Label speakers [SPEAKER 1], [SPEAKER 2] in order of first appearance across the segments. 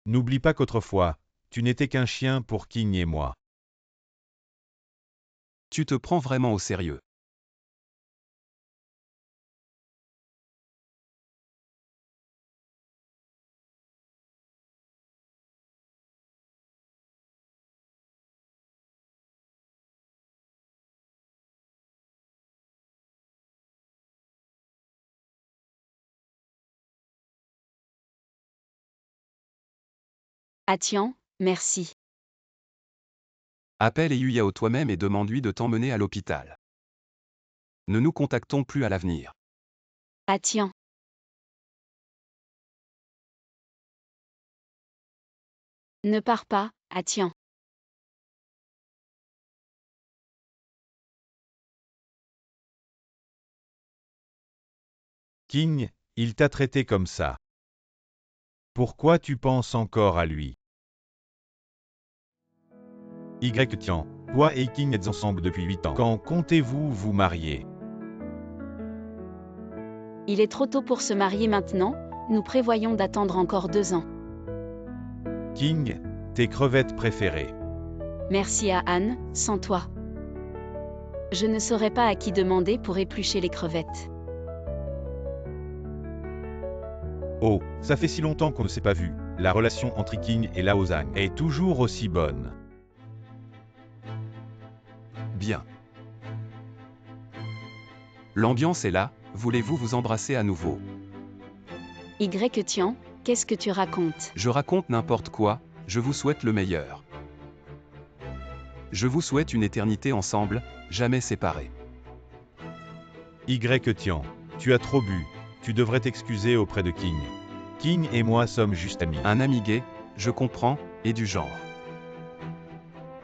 [SPEAKER 1] N'oublie pas qu'autrefois, tu n'étais qu'un chien pour King et moi.
[SPEAKER 2] Tu te prends vraiment au sérieux.
[SPEAKER 3] Ah tiens, merci.
[SPEAKER 2] Appelle Yuyao toi-même et demande-lui de t'emmener à l'hôpital. Ne nous contactons plus à l'avenir.
[SPEAKER 3] Ah tiens. Ne pars pas, ah tiens.
[SPEAKER 1] King, il t'a traité comme ça. Pourquoi tu penses encore à lui? Tiens, toi et King êtes ensemble depuis 8 ans. Quand comptez-vous vous marier?
[SPEAKER 3] Il est trop tôt pour se marier maintenant, nous prévoyons d'attendre encore 2 ans.
[SPEAKER 1] King, tes crevettes préférées.
[SPEAKER 3] Merci à Anne, sans toi. Je ne saurais pas à qui demander pour éplucher les crevettes.
[SPEAKER 1] Oh, ça fait si longtemps qu'on ne s'est pas vu. La relation entre King et Lao Zhang est toujours aussi bonne.
[SPEAKER 2] Bien. L'ambiance est là, voulez-vous vous embrasser à nouveau?
[SPEAKER 3] Tiens, qu'est-ce que tu racontes?
[SPEAKER 2] Je raconte n'importe quoi, je vous souhaite le meilleur. Je vous souhaite une éternité ensemble, jamais séparés.
[SPEAKER 1] Tiens, tu as trop bu. Tu devrais t'excuser auprès de King. King et moi sommes juste amis.
[SPEAKER 2] Un ami gay, je comprends, et du genre.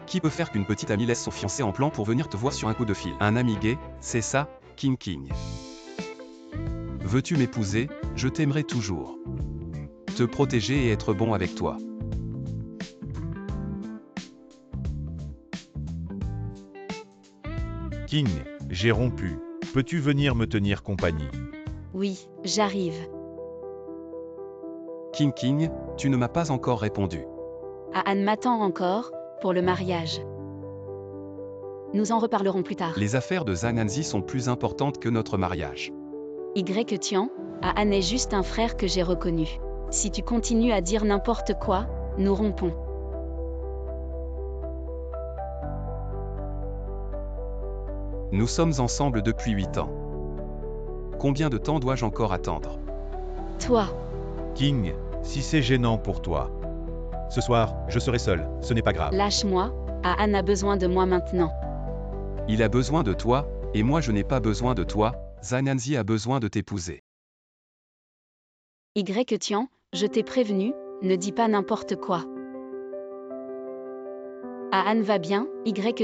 [SPEAKER 2] Qui peut faire qu'une petite amie laisse son fiancé en plan pour venir te voir sur un coup de fil? Un ami gay, c'est ça, King. Veux-tu m'épouser? Je t'aimerai toujours. Te protéger et être bon avec toi.
[SPEAKER 1] King, j'ai rompu. Peux-tu venir me tenir compagnie?
[SPEAKER 3] Oui, j'arrive.
[SPEAKER 2] King, tu ne m'as pas encore répondu.
[SPEAKER 3] Ah Anne m'attend encore, pour le mariage. Nous en reparlerons plus tard.
[SPEAKER 2] Les affaires de Zhang Hanzi sont plus importantes que notre mariage.
[SPEAKER 3] Tiens, ah Anne est juste un frère que j'ai reconnu. Si tu continues à dire n'importe quoi, nous rompons.
[SPEAKER 2] Nous sommes ensemble depuis 8 ans. Combien de temps dois-je encore attendre?
[SPEAKER 3] Toi.
[SPEAKER 1] King, si c'est gênant pour toi. Ce soir, je serai seul, ce n'est pas grave.
[SPEAKER 3] Lâche-moi, ah Anne a besoin de moi maintenant.
[SPEAKER 2] Il a besoin de toi, et moi je n'ai pas besoin de toi, Zhang Hanzi a besoin de t'épouser.
[SPEAKER 3] Tiens, je t'ai prévenu, ne dis pas n'importe quoi. Ah Anne va bien,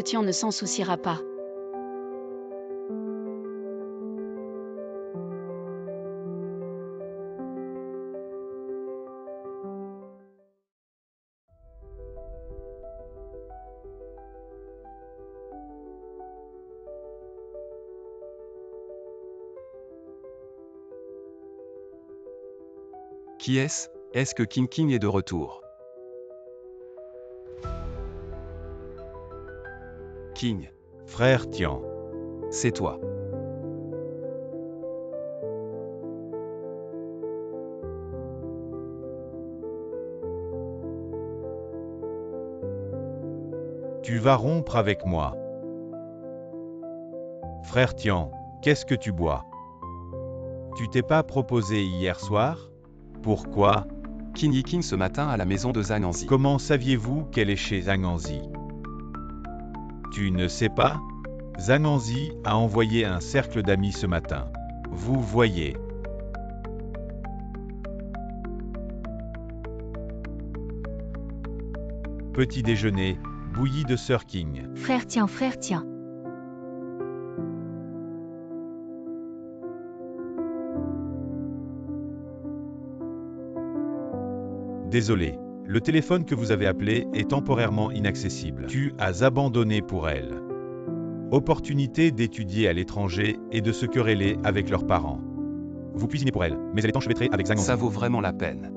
[SPEAKER 3] Tiens ne s'en souciera pas.
[SPEAKER 2] Qui est-ce? Est-ce que King est de retour? King,
[SPEAKER 1] Frère Tian.
[SPEAKER 2] c'est toi.
[SPEAKER 1] Tu vas rompre avec moi. Frère Tian, qu'est-ce que tu bois? Tu t'es pas proposé hier soir? Pourquoi?
[SPEAKER 2] King ce matin à la maison de Zhang Hanzi.
[SPEAKER 1] Comment saviez-vous qu'elle est chez Zhang Hanzi? Tu ne sais pas? Zhang Hanzi a envoyé un cercle d'amis ce matin. Vous voyez. Petit déjeuner, bouillie de Sir King.
[SPEAKER 4] Frère Tian.
[SPEAKER 1] Désolé, le téléphone que vous avez appelé est temporairement inaccessible. Tu as abandonné pour elle. Opportunité d'étudier à l'étranger et de se quereller avec leurs parents. Vous cuisinez pour elle, mais elle est enchevêtrée avec Zhang Hanzi.
[SPEAKER 2] Ça vaut vraiment la peine.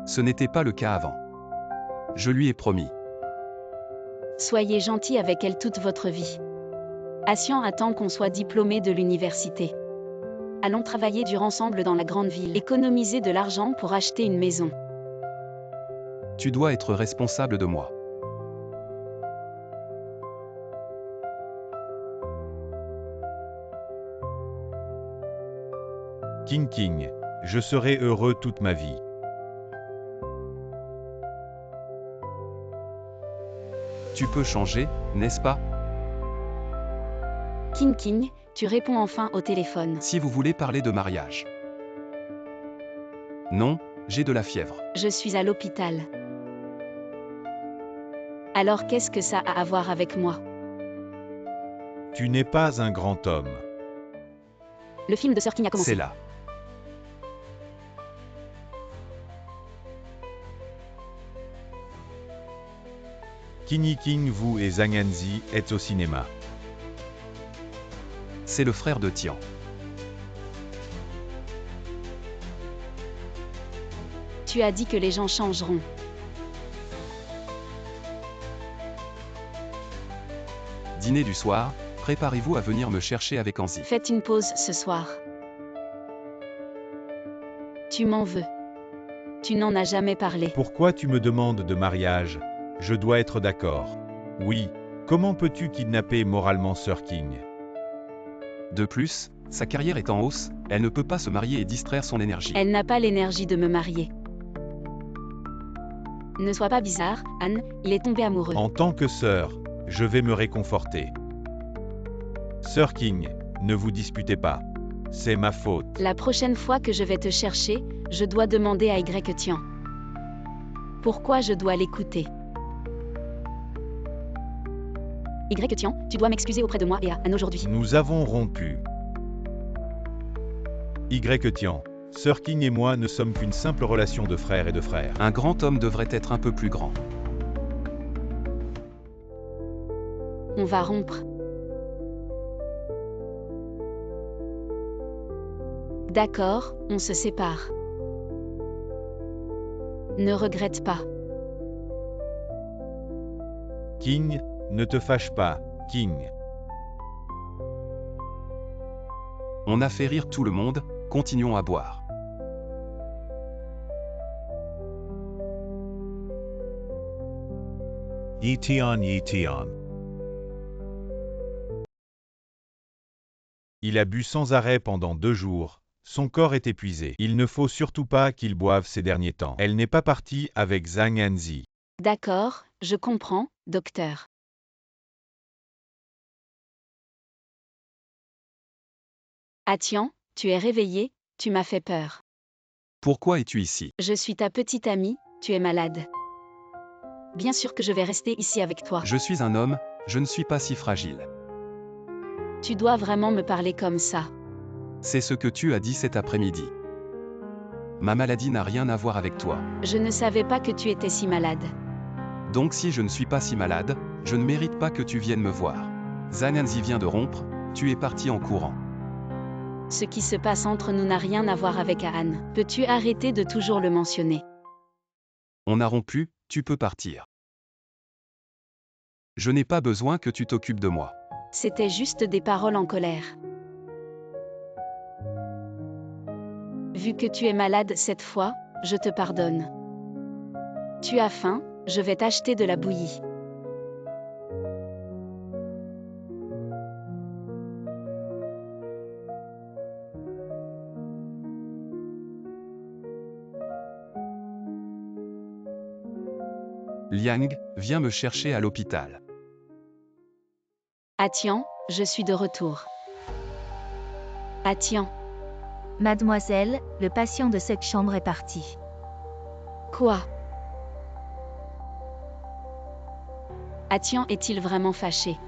[SPEAKER 2] Ce n'était pas le cas avant. Je lui ai promis.
[SPEAKER 3] Soyez gentil avec elle toute votre vie. Asian attend qu'on soit diplômé de l'université. Allons travailler dur ensemble dans la grande ville. Économiser de l'argent pour acheter une maison.
[SPEAKER 2] Tu dois être responsable de moi.
[SPEAKER 1] King, je serai heureux toute ma vie.
[SPEAKER 2] Tu peux changer, n'est-ce pas?
[SPEAKER 3] King, tu réponds enfin au téléphone.
[SPEAKER 2] Si vous voulez parler de mariage. Non, j'ai de la fièvre.
[SPEAKER 3] Je suis à l'hôpital. Alors qu'est-ce que ça a à voir avec moi?
[SPEAKER 1] Tu n'es pas un grand homme.
[SPEAKER 3] Le film de Sir King a commencé.
[SPEAKER 2] C'est là.
[SPEAKER 1] King, vous et Zhang Hanzi êtes au cinéma.
[SPEAKER 2] C'est le frère de Tian.
[SPEAKER 3] Tu as dit que les gens changeront.
[SPEAKER 2] Dîner du soir, préparez-vous à venir me chercher avec Hanzi.
[SPEAKER 3] Faites une pause ce soir. Tu m'en veux. Tu n'en as jamais parlé.
[SPEAKER 1] Pourquoi tu me demandes de mariage? Je dois être d'accord. Oui, comment peux-tu kidnapper moralement Sir King?
[SPEAKER 2] De plus, sa carrière est en hausse, elle ne peut pas se marier et distraire son énergie.
[SPEAKER 3] Elle n'a pas l'énergie de me marier. Ne sois pas bizarre, Anne, il est tombé amoureux.
[SPEAKER 1] En tant que sœur, je vais me réconforter. Sir King, ne vous disputez pas. C'est ma faute.
[SPEAKER 3] La prochaine fois que je vais te chercher, je dois demander à Tian. Pourquoi je dois l'écouter? Tian, tu dois m'excuser auprès de moi et à Anne aujourd'hui.
[SPEAKER 1] Nous avons rompu. Tian, Sir King et moi ne sommes qu'une simple relation de frère et de frère.
[SPEAKER 2] Un grand homme devrait être un peu plus grand.
[SPEAKER 3] On va rompre. D'accord, on se sépare. Ne regrette pas.
[SPEAKER 1] King, ne te fâche pas, King.
[SPEAKER 2] On a fait rire tout le monde, continuons à boire.
[SPEAKER 1] Tian. Il a bu sans arrêt pendant 2 jours. Son corps est épuisé. Il ne faut surtout pas qu'il boive ces derniers temps. Elle n'est pas partie avec Zhang Hanzi.
[SPEAKER 3] D'accord, je comprends, docteur. Tian, tu es réveillé, tu m'as fait peur.
[SPEAKER 2] Pourquoi es-tu ici?
[SPEAKER 3] Je suis ta petite amie, tu es malade. Bien sûr que je vais rester ici avec toi.
[SPEAKER 2] Je suis un homme, je ne suis pas si fragile.
[SPEAKER 3] Tu dois vraiment me parler comme ça.
[SPEAKER 2] C'est ce que tu as dit cet après-midi. Ma maladie n'a rien à voir avec toi.
[SPEAKER 3] Je ne savais pas que tu étais si malade.
[SPEAKER 2] Donc si je ne suis pas si malade, je ne mérite pas que tu viennes me voir. Zhang Hanzi vient de rompre, tu es parti en courant.
[SPEAKER 3] Ce qui se passe entre nous n'a rien à voir avec Anne. Peux-tu arrêter de toujours le mentionner?
[SPEAKER 2] On a rompu, tu peux partir. Je n'ai pas besoin que tu t'occupes de moi.
[SPEAKER 3] C'était juste des paroles en colère. Vu que tu es malade cette fois, je te pardonne. Tu as faim, je vais t'acheter de la bouillie.
[SPEAKER 2] Liang, viens me chercher à l'hôpital.
[SPEAKER 3] Tian, je suis de retour. Tian.
[SPEAKER 4] Mademoiselle, le patient de cette chambre est parti.
[SPEAKER 3] Quoi? Tian est-il vraiment fâché?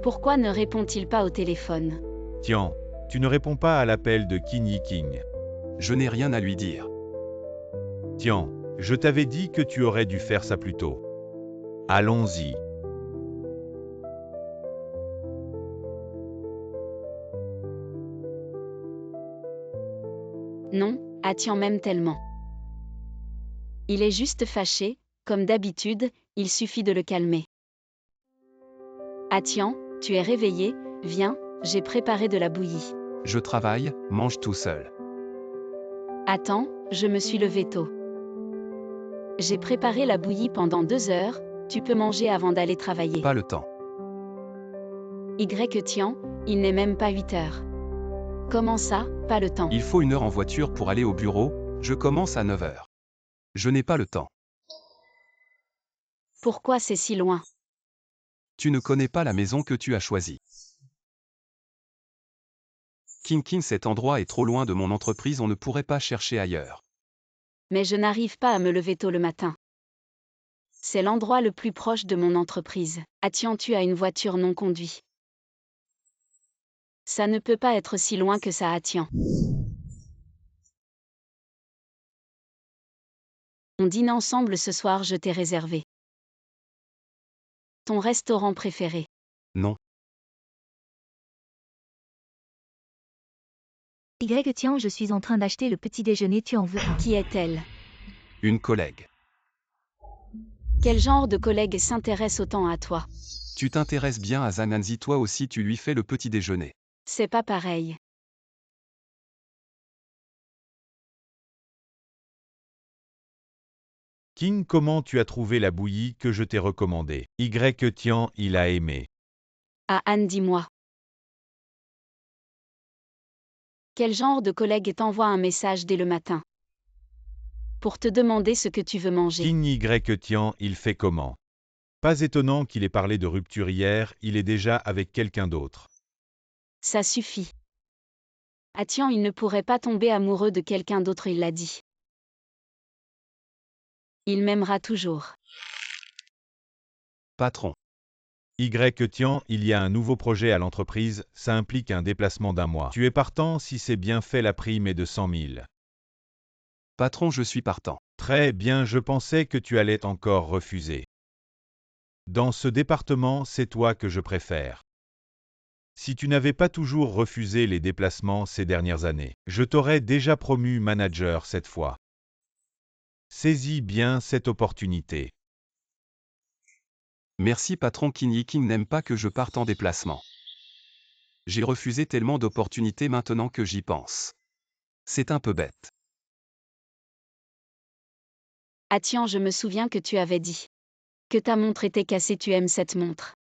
[SPEAKER 3] Pourquoi ne répond-il pas au téléphone?
[SPEAKER 1] Tian, tu ne réponds pas à l'appel de Qin Yiking.
[SPEAKER 2] Je n'ai rien à lui dire.
[SPEAKER 1] Tian, je t'avais dit que tu aurais dû faire ça plus tôt. Allons-y.
[SPEAKER 3] Non, Tian m'aime tellement. Il est juste fâché, comme d'habitude, il suffit de le calmer. Tian, tu es réveillé, viens, j'ai préparé de la bouillie.
[SPEAKER 2] Je travaille, mange tout seul.
[SPEAKER 3] Attends, je me suis levé tôt. J'ai préparé la bouillie pendant 2 heures, tu peux manger avant d'aller travailler.
[SPEAKER 2] Pas le temps.
[SPEAKER 3] Tian, il n'est même pas 8 heures. Comment ça, pas le temps?
[SPEAKER 2] Il faut 1 heure en voiture pour aller au bureau, je commence à 9 heures. Je n'ai pas le temps.
[SPEAKER 3] Pourquoi c'est si loin?
[SPEAKER 2] Tu ne connais pas la maison que tu as choisie. King, cet endroit est trop loin de mon entreprise, on ne pourrait pas chercher ailleurs.
[SPEAKER 3] Mais je n'arrive pas à me lever tôt le matin. C'est l'endroit le plus proche de mon entreprise. Tian, tu as une voiture non conduite. Ça ne peut pas être si loin que ça, Tian. On dîne ensemble ce soir, je t'ai réservé. Ton restaurant préféré?
[SPEAKER 2] Non.
[SPEAKER 4] Tian, je suis en train d'acheter le petit déjeuner, tu en veux un?
[SPEAKER 3] Qui est-elle?
[SPEAKER 2] Une collègue.
[SPEAKER 3] Quel genre de collègue s'intéresse autant à toi?
[SPEAKER 2] Tu t'intéresses bien à Zananzi, toi aussi tu lui fais le petit déjeuner.
[SPEAKER 3] C'est pas pareil.
[SPEAKER 1] Qin, comment tu as trouvé la bouillie que je t'ai recommandée? Tian, il a aimé.
[SPEAKER 3] Anne, dis-moi. Quel genre de collègue t'envoie un message dès le matin? Pour te demander ce que tu veux manger.
[SPEAKER 1] Qin Tian, il fait comment? Pas étonnant qu'il ait parlé de rupture hier, il est déjà avec quelqu'un d'autre.
[SPEAKER 3] Ça suffit. Tian, il ne pourrait pas tomber amoureux de quelqu'un d'autre, il l'a dit. Il m'aimera toujours.
[SPEAKER 2] Patron.
[SPEAKER 1] Tian, il y a un nouveau projet à l'entreprise, ça implique un déplacement d'1 mois. Tu es partant si c'est bien fait, la prime est de 100 000.
[SPEAKER 2] Patron, je suis partant.
[SPEAKER 1] Très bien, je pensais que tu allais encore refuser. Dans ce département, c'est toi que je préfère. Si tu n'avais pas toujours refusé les déplacements ces dernières années, je t'aurais déjà promu manager cette fois. Saisis bien cette opportunité.
[SPEAKER 2] Merci patron. King n'aime pas que je parte en déplacement. J'ai refusé tellement d'opportunités maintenant que j'y pense. C'est un peu bête.
[SPEAKER 3] Tian, je me souviens que tu avais dit que ta montre était cassée, tu aimes cette montre.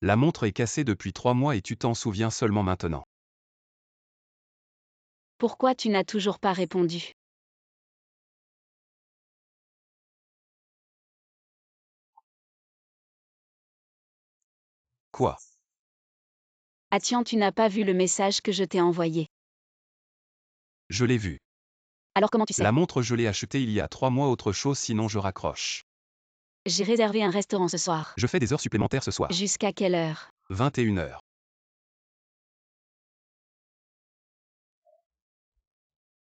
[SPEAKER 2] La montre est cassée depuis 3 mois et tu t'en souviens seulement maintenant.
[SPEAKER 3] Pourquoi tu n'as toujours pas répondu?
[SPEAKER 2] Quoi?
[SPEAKER 3] Tian, tu n'as pas vu le message que je t'ai envoyé.
[SPEAKER 2] Je l'ai vu.
[SPEAKER 3] Alors comment tu sais?
[SPEAKER 2] La montre, je l'ai achetée il y a 3 mois, autre chose sinon je raccroche.
[SPEAKER 3] J'ai réservé un restaurant ce soir.
[SPEAKER 2] Je fais des heures supplémentaires ce soir.
[SPEAKER 3] Jusqu'à quelle heure?
[SPEAKER 2] 21 heures.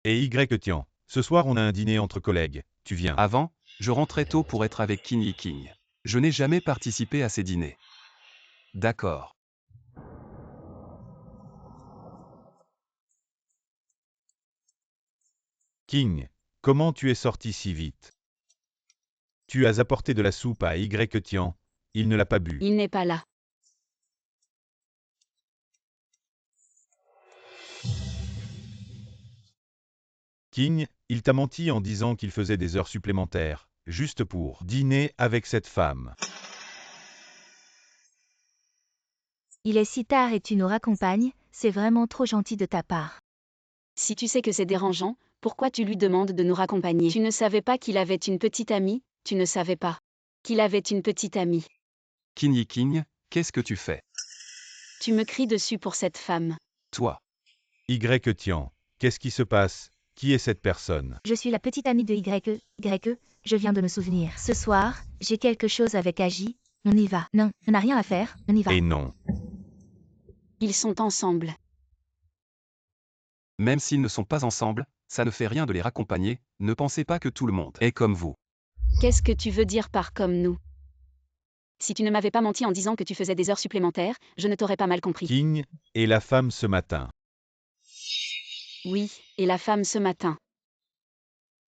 [SPEAKER 1] Et Tian, ce soir on a un dîner entre collègues, tu viens.
[SPEAKER 2] Avant, je rentrais tôt pour être avec King. Je n'ai jamais participé à ces dîners. D'accord.
[SPEAKER 1] King, comment tu es sorti si vite? Tu as apporté de la soupe à Tian, il ne l'a pas bu.
[SPEAKER 3] Il n'est pas là.
[SPEAKER 1] King, il t'a menti en disant qu'il faisait des heures supplémentaires, juste pour dîner avec cette femme.
[SPEAKER 4] Il est si tard et tu nous raccompagnes, c'est vraiment trop gentil de ta part.
[SPEAKER 3] Si tu sais que c'est dérangeant, pourquoi tu lui demandes de nous raccompagner? Tu ne savais pas qu'il avait une petite amie, tu ne savais pas qu'il avait une petite amie.
[SPEAKER 2] King, qu'est-ce que tu fais?
[SPEAKER 3] Tu me cries dessus pour cette femme.
[SPEAKER 2] Toi.
[SPEAKER 1] Tian, qu'est-ce qui se passe? Qui est cette personne?
[SPEAKER 4] Je suis la petite amie de je viens de me souvenir. Ce soir, j'ai quelque chose avec Agi, On y va. Non, on n'a rien à faire, on y va.
[SPEAKER 1] Et non.
[SPEAKER 3] Ils sont ensemble.
[SPEAKER 2] Même s'ils ne sont pas ensemble, ça ne fait rien de les raccompagner, ne pensez pas que tout le monde est comme vous.
[SPEAKER 3] Qu'est-ce que tu veux dire par comme nous? Si tu ne m'avais pas menti en disant que tu faisais des heures supplémentaires, je ne t'aurais pas mal compris.
[SPEAKER 1] King, et la femme ce matin.
[SPEAKER 3] Oui, et la femme ce matin.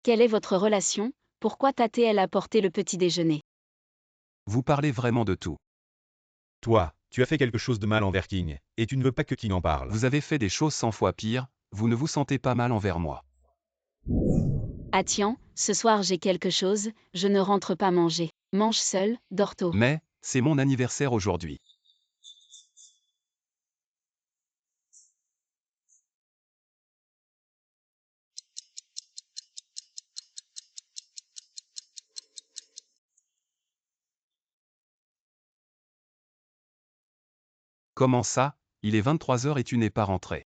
[SPEAKER 3] Quelle est votre relation? Pourquoi t'a-t-elle apporté le petit déjeuner?
[SPEAKER 2] Vous parlez vraiment de tout.
[SPEAKER 1] Toi, tu as fait quelque chose de mal envers King, et tu ne veux pas que King en parle.
[SPEAKER 2] Vous avez fait des choses 100 fois pires, vous ne vous sentez pas mal envers moi.
[SPEAKER 3] Ah tiens, ce soir j'ai quelque chose, je ne rentre pas manger. Mange seul, dors tôt.
[SPEAKER 2] Mais, c'est mon anniversaire aujourd'hui. Comment ça? Il est 23 heures et tu n'es pas rentré.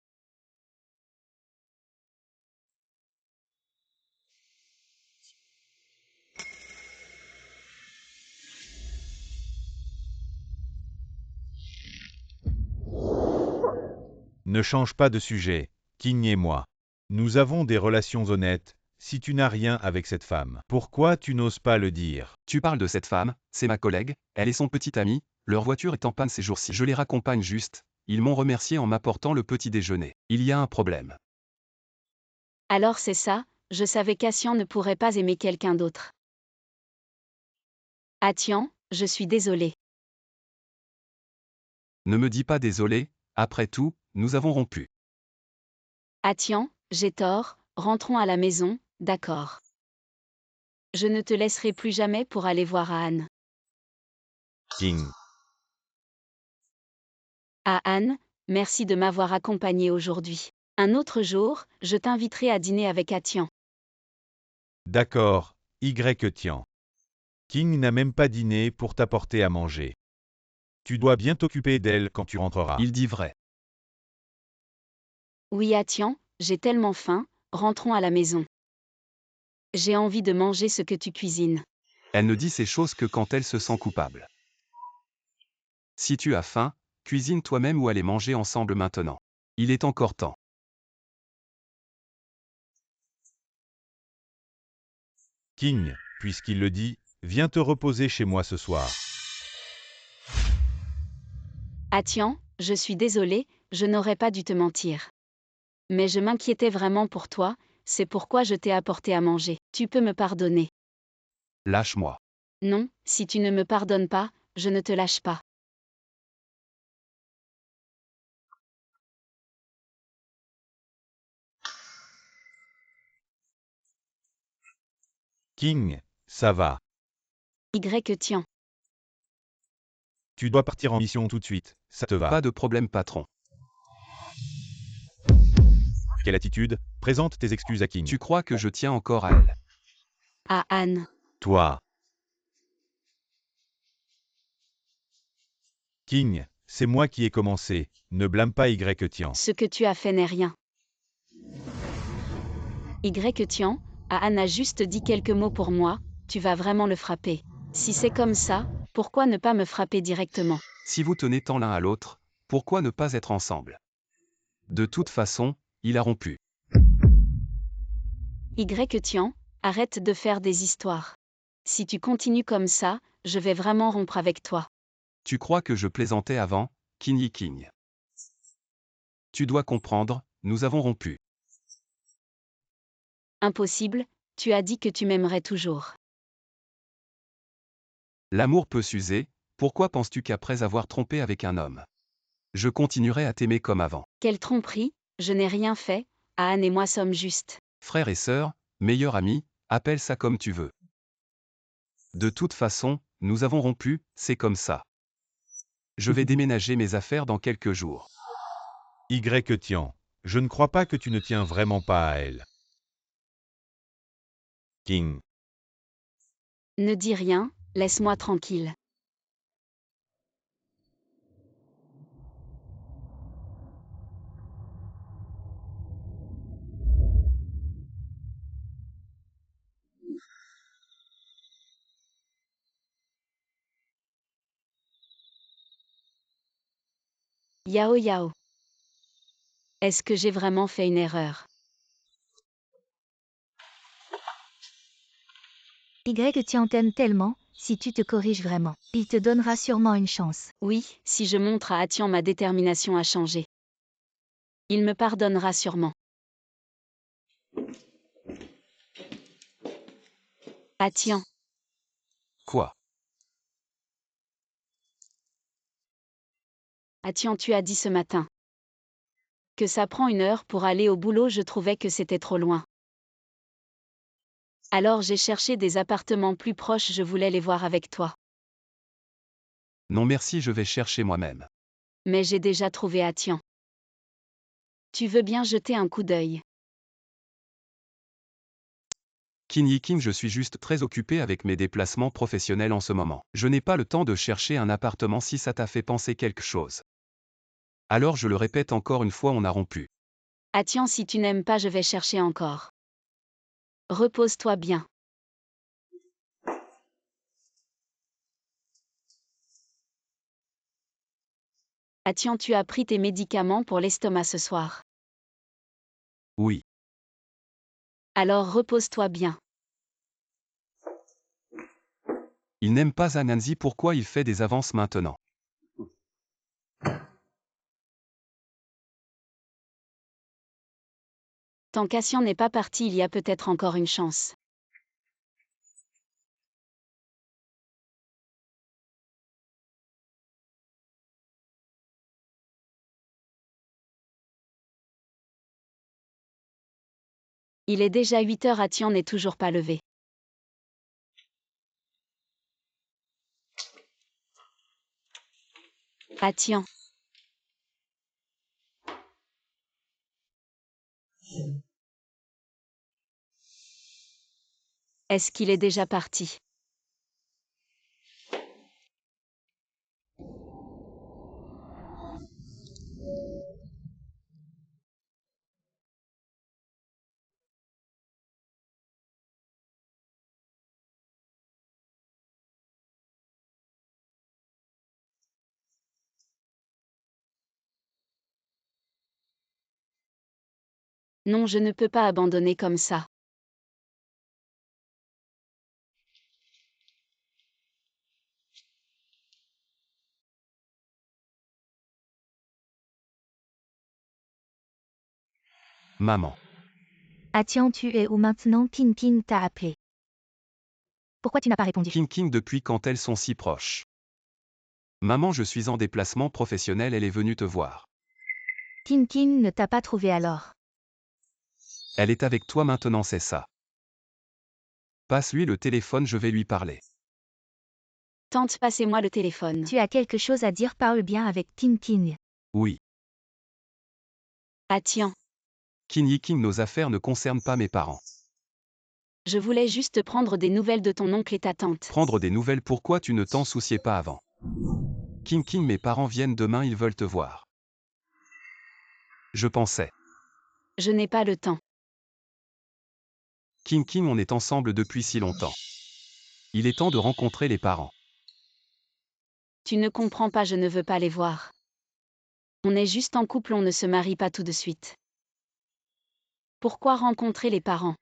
[SPEAKER 1] Ne change pas de sujet, King et moi. Nous avons des relations honnêtes, si tu n'as rien avec cette femme. Pourquoi tu n'oses pas le dire?
[SPEAKER 2] Tu parles de cette femme, c'est ma collègue, elle est son petit ami, leur voiture est en panne ces jours-ci. Je les raccompagne juste, ils m'ont remercié en m'apportant le petit déjeuner. Il y a un problème.
[SPEAKER 3] Alors c'est ça, je savais qu'Assian ne pourrait pas aimer quelqu'un d'autre. Ah tiens, je suis désolée.
[SPEAKER 2] Ne me dis pas désolé, après tout, nous avons rompu.
[SPEAKER 3] Ah tiens, j'ai tort, rentrons à la maison, d'accord. Je ne te laisserai plus jamais pour aller voir Anne.
[SPEAKER 1] King.
[SPEAKER 3] Ah Anne, merci de m'avoir accompagnée aujourd'hui. Un autre jour, je t'inviterai à dîner avec Atian.
[SPEAKER 1] D'accord, Tian. King n'a même pas dîné pour t'apporter à manger. Tu dois bien t'occuper d'elle quand tu rentreras.
[SPEAKER 2] Il dit vrai.
[SPEAKER 3] Oui Atian, j'ai tellement faim, rentrons à la maison. J'ai envie de manger ce que tu cuisines.
[SPEAKER 2] Elle ne dit ces choses que quand elle se sent coupable. Si tu as faim, cuisine toi-même ou allez manger ensemble maintenant. Il est encore temps.
[SPEAKER 1] King, puisqu'il le dit, viens te reposer chez moi ce soir.
[SPEAKER 3] Atian, je suis désolée, je n'aurais pas dû te mentir. Mais je m'inquiétais vraiment pour toi, c'est pourquoi je t'ai apporté à manger. Tu peux me pardonner.
[SPEAKER 2] Lâche-moi.
[SPEAKER 3] Non, si tu ne me pardonnes pas, je ne te lâche pas.
[SPEAKER 1] King, ça va.
[SPEAKER 3] Tiens.
[SPEAKER 1] Tu dois partir en mission tout de suite, ça te va.
[SPEAKER 2] Pas de problème patron.
[SPEAKER 1] Quelle attitude? Présente tes excuses à King.
[SPEAKER 2] Tu crois que je tiens encore à elle?
[SPEAKER 3] Ah Anne.
[SPEAKER 1] Toi. King, c'est moi qui ai commencé, ne blâme pas Tian.
[SPEAKER 3] Ce que tu as fait n'est rien. Tian, ah Anne a juste dit quelques mots pour moi, tu vas vraiment le frapper. Si c'est comme ça, pourquoi ne pas me frapper directement?
[SPEAKER 2] Si vous tenez tant l'un à l'autre, pourquoi ne pas être ensemble? De toute façon, il a rompu.
[SPEAKER 3] Tian, arrête de faire des histoires. Si tu continues comme ça, je vais vraiment rompre avec toi.
[SPEAKER 2] Tu crois que je plaisantais avant, King? Tu dois comprendre, nous avons rompu.
[SPEAKER 3] Impossible, tu as dit que tu m'aimerais toujours.
[SPEAKER 2] L'amour peut s'user, pourquoi penses-tu qu'après avoir trompé avec un homme, je continuerai à t'aimer comme avant?
[SPEAKER 3] Quelle tromperie, je n'ai rien fait, ah Anne et moi sommes justes.
[SPEAKER 2] Frère et sœur, meilleur ami, appelle ça comme tu veux. De toute façon, nous avons rompu, c'est comme ça. Je vais déménager mes affaires dans quelques jours.
[SPEAKER 1] Tian, je ne crois pas que tu ne tiens vraiment pas à elle. King.
[SPEAKER 3] Ne dis rien, laisse-moi tranquille. Yao Yao. Est-ce que j'ai vraiment fait une erreur?
[SPEAKER 4] Y Tian t'aime tellement, si tu te corriges vraiment, il te donnera sûrement une chance.
[SPEAKER 3] Oui, si je montre à Atian ma détermination à changer. Il me pardonnera sûrement. Atian,
[SPEAKER 2] Quoi?
[SPEAKER 3] Atian, tu as dit ce matin que ça prend 1 heure pour aller au boulot, je trouvais que c'était trop loin. Alors j'ai cherché des appartements plus proches, je voulais les voir avec toi.
[SPEAKER 2] Non merci, je vais chercher moi-même.
[SPEAKER 3] Mais j'ai déjà trouvé Atian. Tu veux bien jeter un coup d'œil?
[SPEAKER 2] Kin Yiking, je suis juste très occupé avec mes déplacements professionnels en ce moment. Je n'ai pas le temps de chercher un appartement si ça t'a fait penser quelque chose. Alors je le répète encore une fois, on a rompu.
[SPEAKER 3] Atian, si tu n'aimes pas, je vais chercher encore. Repose-toi bien. Atian, tu as pris tes médicaments pour l'estomac ce soir.
[SPEAKER 2] Oui.
[SPEAKER 3] Alors repose-toi bien.
[SPEAKER 2] Il n'aime pas Anansi, pourquoi il fait des avances maintenant?
[SPEAKER 3] Tant qu'Atian n'est pas parti, il y a peut-être encore une chance. Il est déjà 8 heures, Atian n'est toujours pas levé. Atian. Est-ce qu'il est déjà parti? Non, je ne peux pas abandonner comme ça.
[SPEAKER 2] Maman.
[SPEAKER 4] Atian, tu es où maintenant? King King t'a appelé. Pourquoi tu n'as pas répondu?
[SPEAKER 2] King, depuis quand elles sont si proches? Maman, je suis en déplacement professionnel, elle est venue te voir.
[SPEAKER 4] King King ne t'a pas trouvé alors.
[SPEAKER 2] Elle est avec toi maintenant, c'est ça. Passe-lui le téléphone, je vais lui parler.
[SPEAKER 3] Tante, passez-moi le téléphone.
[SPEAKER 4] Tu as quelque chose à dire, parle bien avec King King.
[SPEAKER 2] Oui.
[SPEAKER 3] Atian,
[SPEAKER 2] Kin Yiking, nos affaires ne concernent pas mes parents.
[SPEAKER 3] je voulais juste prendre des nouvelles de ton oncle et ta tante.
[SPEAKER 2] Prendre des nouvelles, pourquoi tu ne t'en souciais pas avant? King, mes parents viennent demain, ils veulent te voir. Je pensais.
[SPEAKER 3] Je n'ai pas le temps.
[SPEAKER 2] King, on est ensemble depuis si longtemps. Il est temps de rencontrer les parents.
[SPEAKER 3] Tu ne comprends pas, je ne veux pas les voir. On est juste en couple, on ne se marie pas tout de suite. Pourquoi rencontrer les parents?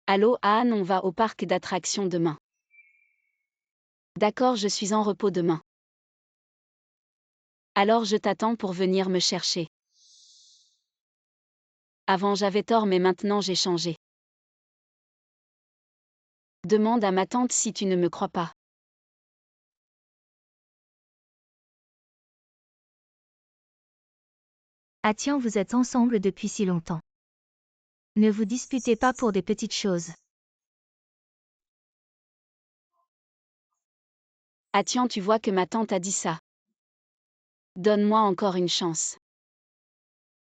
[SPEAKER 3] Allô, Anne, on va au parc d'attractions demain. D'accord, je suis en repos demain. Alors je t'attends pour venir me chercher. Avant j'avais tort mais maintenant j'ai changé. Demande à ma tante si tu ne me crois pas.
[SPEAKER 4] Atian, vous êtes ensemble depuis si longtemps. Ne vous disputez pas pour des petites choses.
[SPEAKER 3] Atian, tu vois que ma tante a dit ça. Donne-moi encore une chance.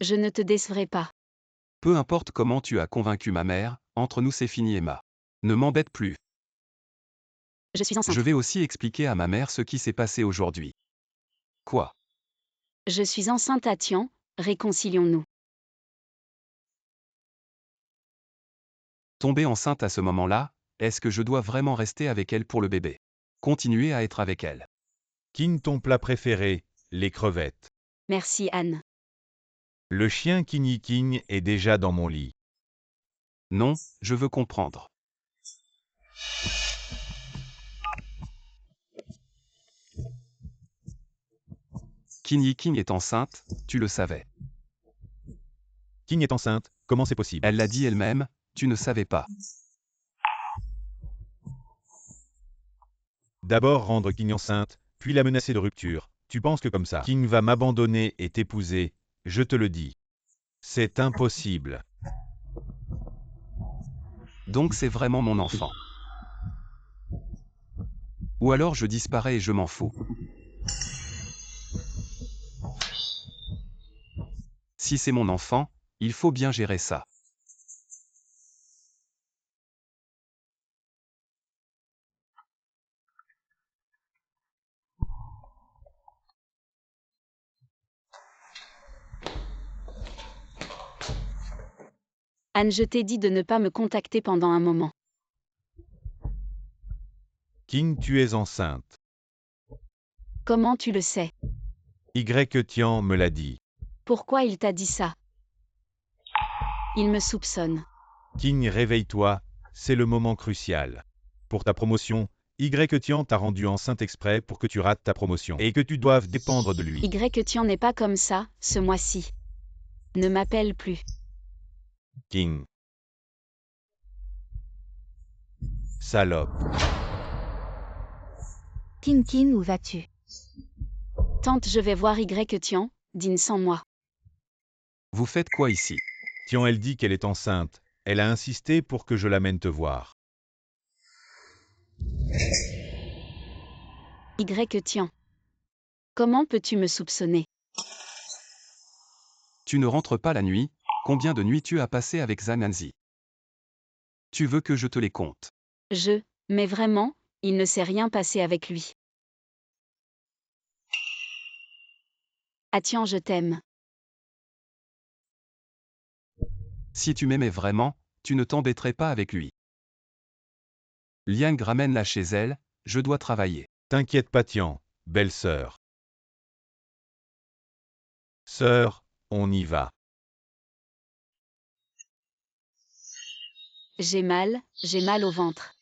[SPEAKER 3] Je ne te décevrai pas.
[SPEAKER 2] Peu importe comment tu as convaincu ma mère, entre nous c'est fini, Emma. Ne m'embête plus.
[SPEAKER 3] Je suis enceinte.
[SPEAKER 2] Je vais aussi expliquer à ma mère ce qui s'est passé aujourd'hui. Quoi?
[SPEAKER 3] Je suis enceinte, Atian, réconcilions-nous.
[SPEAKER 2] Tomber enceinte à ce moment-là, est-ce que je dois vraiment rester avec elle pour le bébé? Continuer à être avec elle.
[SPEAKER 1] King, ton plat préféré, les crevettes.
[SPEAKER 3] Merci Anne.
[SPEAKER 1] Le chien Kinyi King est déjà dans mon lit.
[SPEAKER 2] Non, je veux comprendre. Kinyi King est enceinte, tu le savais.
[SPEAKER 1] King est enceinte, comment c'est possible?
[SPEAKER 2] Elle l'a dit elle-même, tu ne savais pas.
[SPEAKER 1] D'abord rendre King enceinte, puis la menacer de rupture. Tu penses que comme ça, King va m'abandonner et t'épouser? Je te le dis. C'est impossible.
[SPEAKER 2] Donc c'est vraiment mon enfant. Ou alors je disparais et je m'en fous. Si c'est mon enfant, il faut bien gérer ça.
[SPEAKER 3] Anne, je t'ai dit de ne pas me contacter pendant un moment.
[SPEAKER 1] King, tu es enceinte.
[SPEAKER 3] Comment tu le sais?
[SPEAKER 1] Y. Tian me l'a dit.
[SPEAKER 3] Pourquoi il t'a dit ça? Il me soupçonne.
[SPEAKER 1] King, réveille-toi, c'est le moment crucial. Pour ta promotion, Y. Tian t'a rendu enceinte exprès pour que tu rates ta promotion et que tu doives dépendre de lui.
[SPEAKER 3] Y. Tian n'est pas comme ça, ce mois-ci. Ne m'appelle plus.
[SPEAKER 1] King. Salope.
[SPEAKER 4] King King, où vas-tu?
[SPEAKER 3] Tante, je vais voir Y. Tian, dîne sans moi.
[SPEAKER 2] Vous faites quoi ici?
[SPEAKER 1] Tian, elle dit qu'elle est enceinte. Elle a insisté pour que je l'amène te voir.
[SPEAKER 3] Y. Tian. Comment peux-tu me soupçonner?
[SPEAKER 2] Tu ne rentres pas la nuit, combien de nuits tu as passé avec Zananzi? Tu veux que je te les compte?
[SPEAKER 3] Mais vraiment, il ne s'est rien passé avec lui. Ah Tian, je t'aime.
[SPEAKER 2] Si tu m'aimais vraiment, tu ne t'embêterais pas avec lui. Liang ramène-la chez elle, je dois travailler.
[SPEAKER 1] T'inquiète pas Tian, belle sœur. Sœur, on y va.
[SPEAKER 3] J'ai mal au ventre.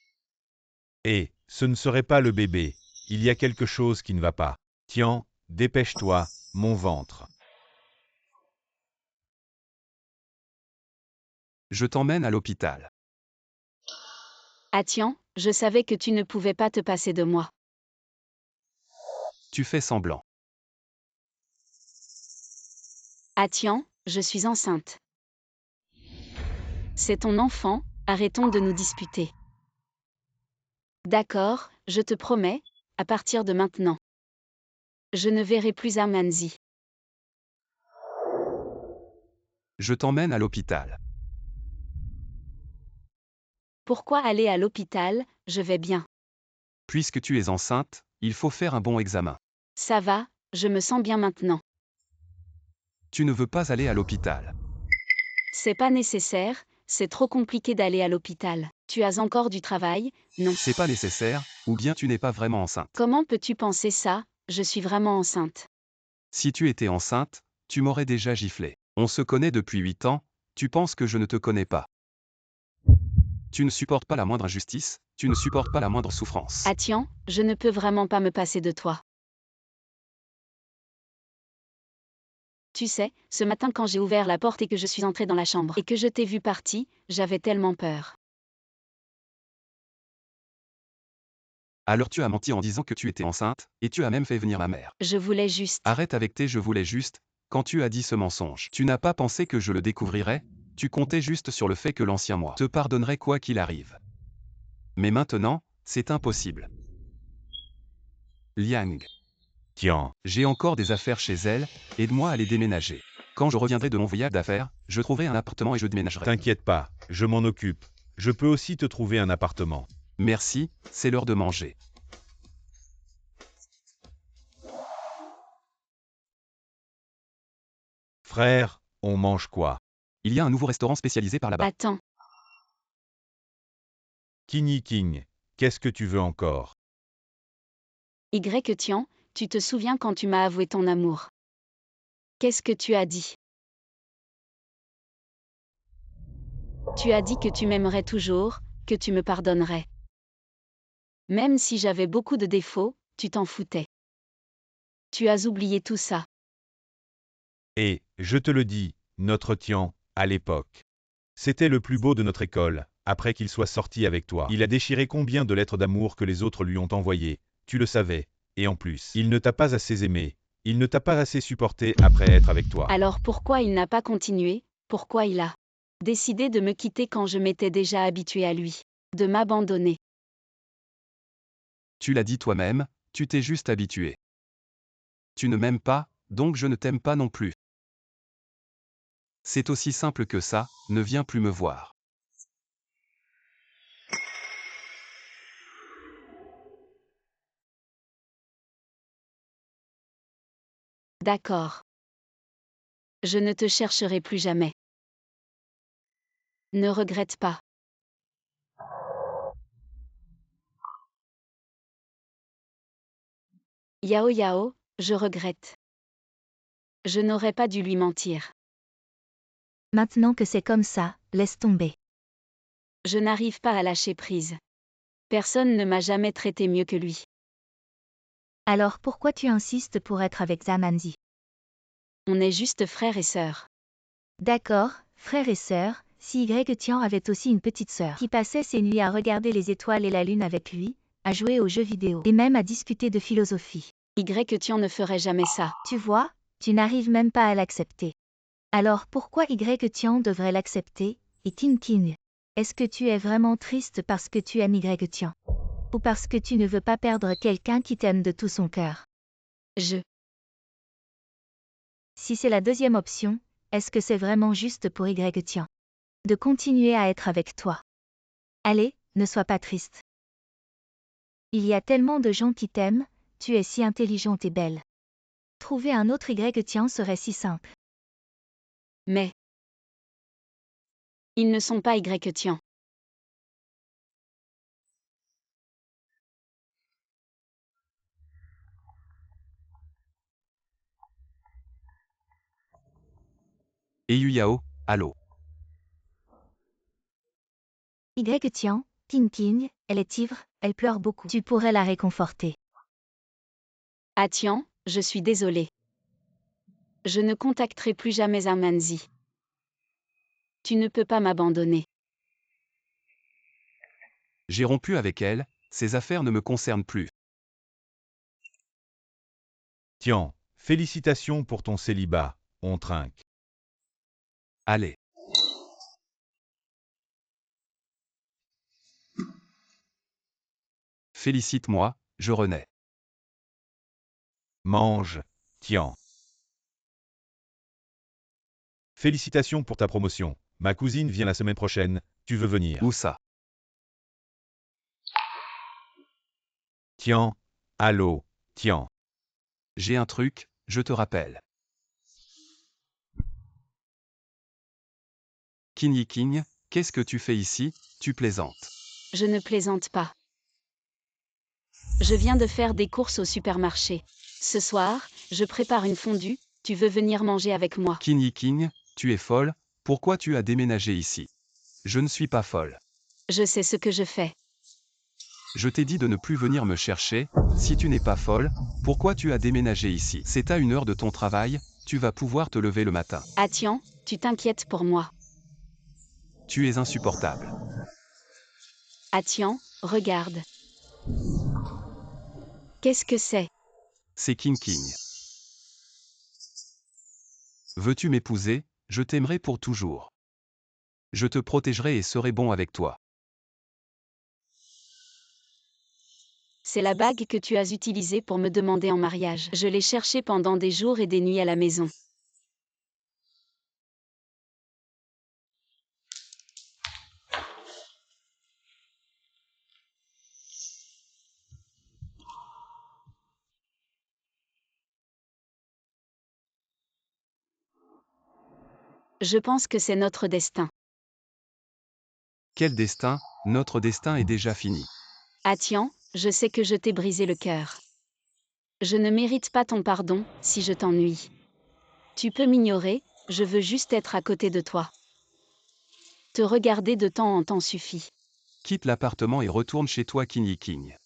[SPEAKER 1] Et, ce ne serait pas le bébé. Il y a quelque chose qui ne va pas. Tian, dépêche-toi, mon ventre.
[SPEAKER 2] Je t'emmène à l'hôpital.
[SPEAKER 3] Ah Tian, je savais que tu ne pouvais pas te passer de moi.
[SPEAKER 2] Tu fais semblant.
[SPEAKER 3] Ah Tian, je suis enceinte. C'est ton enfant, arrêtons de nous disputer. D'accord, je te promets, à partir de maintenant. Je ne verrai plus Amanzi.
[SPEAKER 2] Je t'emmène à l'hôpital.
[SPEAKER 3] Pourquoi aller à l'hôpital? Je vais bien.
[SPEAKER 2] Puisque tu es enceinte, il faut faire un bon examen.
[SPEAKER 3] Ça va, je me sens bien maintenant.
[SPEAKER 2] Tu ne veux pas aller à l'hôpital.
[SPEAKER 3] C'est pas nécessaire, c'est trop compliqué d'aller à l'hôpital. Tu as encore du travail? Non.
[SPEAKER 2] C'est pas nécessaire, ou bien tu n'es pas vraiment enceinte.
[SPEAKER 3] Comment peux-tu penser ça? Je suis vraiment enceinte.
[SPEAKER 2] Si tu étais enceinte, tu m'aurais déjà giflé. On se connaît depuis 8 ans, tu penses que je ne te connais pas. Tu ne supportes pas la moindre injustice, tu ne supportes pas la moindre souffrance.
[SPEAKER 3] Ah Tian, je ne peux vraiment pas me passer de toi. Tu sais, ce matin quand j'ai ouvert la porte et que je suis entrée dans la chambre et que je t'ai vu parti, j'avais tellement peur.
[SPEAKER 2] Alors tu as menti en disant que tu étais enceinte, et tu as même fait venir ma mère.
[SPEAKER 3] Je voulais juste...
[SPEAKER 2] Arrête avec tes je voulais juste, quand tu as dit ce mensonge. Tu n'as pas pensé que je le découvrirais, tu comptais juste sur le fait que l'ancien moi te pardonnerait quoi qu'il arrive. Mais maintenant, c'est impossible. Liang.
[SPEAKER 1] Tian.
[SPEAKER 2] J'ai encore des affaires chez elle, aide-moi à les déménager. Quand je reviendrai de mon voyage d'affaires, je trouverai un appartement et je déménagerai.
[SPEAKER 1] T'inquiète pas, je m'en occupe. Je peux aussi te trouver un appartement.
[SPEAKER 2] Merci, c'est l'heure de manger.
[SPEAKER 1] Frère, on mange quoi?
[SPEAKER 2] Il y a un nouveau restaurant spécialisé par là-bas.
[SPEAKER 3] Attends,
[SPEAKER 1] Kinyi King, qu'est-ce que tu veux encore?
[SPEAKER 3] Y. Tian, tu te souviens quand tu m'as avoué ton amour? Qu'est-ce que tu as dit? Tu as dit que tu m'aimerais toujours, que tu me pardonnerais. Même si j'avais beaucoup de défauts, tu t'en foutais. Tu as oublié tout ça.
[SPEAKER 1] Et, je te le dis, notre Tian, à l'époque. C'était le plus beau de notre école, après qu'il soit sorti avec toi. Il a déchiré combien de lettres d'amour que les autres lui ont envoyées, tu le savais, et en plus, il ne t'a pas assez aimé, il ne t'a pas assez supporté après être avec toi.
[SPEAKER 3] Alors pourquoi il n'a pas continué? Pourquoi il a décidé de me quitter quand je m'étais déjà habituée à lui? De m'abandonner?
[SPEAKER 2] Tu l'as dit toi-même, tu t'es juste habitué. Tu ne m'aimes pas, donc je ne t'aime pas non plus. C'est aussi simple que ça, ne viens plus me voir.
[SPEAKER 3] D'accord. Je ne te chercherai plus jamais. Ne regrette pas. Yao Yao, je regrette. Je n'aurais pas dû lui mentir.
[SPEAKER 4] Maintenant que c'est comme ça, laisse tomber.
[SPEAKER 3] Je n'arrive pas à lâcher prise. Personne ne m'a jamais traité mieux que lui.
[SPEAKER 4] Alors pourquoi tu insistes pour être avec Zamanzi?
[SPEAKER 3] On est juste frères et sœurs.
[SPEAKER 4] D'accord, frère et sœur, si Y Tian avait aussi une petite sœur qui passait ses nuits à regarder les étoiles et la lune avec lui, à jouer aux jeux vidéo et même à discuter de philosophie.
[SPEAKER 3] Y Tian ne ferait jamais ça.
[SPEAKER 4] Tu vois, tu n'arrives même pas à l'accepter. Alors pourquoi Y Tian devrait l'accepter, et King King? Est-ce que tu es vraiment triste parce que tu aimes Y Tian? Ou parce que tu ne veux pas perdre quelqu'un qui t'aime de tout son cœur? Si c'est la deuxième option, est-ce que c'est vraiment juste pour Y Tian de continuer à être avec toi? Allez, ne sois pas triste. Il y a tellement de gens qui t'aiment, tu es si intelligente et belle. Trouver un autre Y Tian serait si simple.
[SPEAKER 3] Mais ils ne sont pas Y Tian.
[SPEAKER 2] Et Yuyao, allô.
[SPEAKER 4] Y Tian, King King, elle est ivre, elle pleure beaucoup. Tu pourrais la réconforter.
[SPEAKER 3] Ah Tian, je suis désolée. Je ne contacterai plus jamais Zamanzi. Tu ne peux pas m'abandonner.
[SPEAKER 2] J'ai rompu avec elle, ces affaires ne me concernent plus.
[SPEAKER 1] Tian, félicitations pour ton célibat, on trinque.
[SPEAKER 2] Allez. Félicite-moi, je renais.
[SPEAKER 1] Mange, Tian. Félicitations pour ta promotion. Ma cousine vient la semaine prochaine, tu veux venir?
[SPEAKER 2] Où ça?
[SPEAKER 1] Tian, allô, Tian.
[SPEAKER 2] J'ai un truc, je te rappelle. King King, qu'est-ce que tu fais ici, tu plaisantes?
[SPEAKER 3] Je ne plaisante pas. Je viens de faire des courses au supermarché. Ce soir, je prépare une fondue, tu veux venir manger avec moi?
[SPEAKER 2] King King, tu es folle, pourquoi tu as déménagé ici? Je ne suis pas folle.
[SPEAKER 3] Je sais ce que je fais.
[SPEAKER 2] Je t'ai dit de ne plus venir me chercher, si tu n'es pas folle, pourquoi tu as déménagé ici? C'est à 1 heure de ton travail, tu vas pouvoir te lever le matin.
[SPEAKER 3] Ah Tian, tu t'inquiètes pour moi.
[SPEAKER 2] Tu es insupportable.
[SPEAKER 3] Ah Tian, regarde. Qu'est-ce que c'est?
[SPEAKER 2] C'est King King. Veux-tu m'épouser? Je t'aimerai pour toujours. Je te protégerai et serai bon avec toi.
[SPEAKER 3] C'est la bague que tu as utilisée pour me demander en mariage. Je l'ai cherchée pendant des jours et des nuits à la maison. Je pense que c'est notre destin.
[SPEAKER 2] Quel destin? Notre destin est déjà fini.
[SPEAKER 3] Ah Tian, je sais que je t'ai brisé le cœur. Je ne mérite pas ton pardon, si je t'ennuie. Tu peux m'ignorer, je veux juste être à côté de toi. Te regarder de temps en temps suffit.
[SPEAKER 2] Quitte l'appartement et retourne chez toi, King.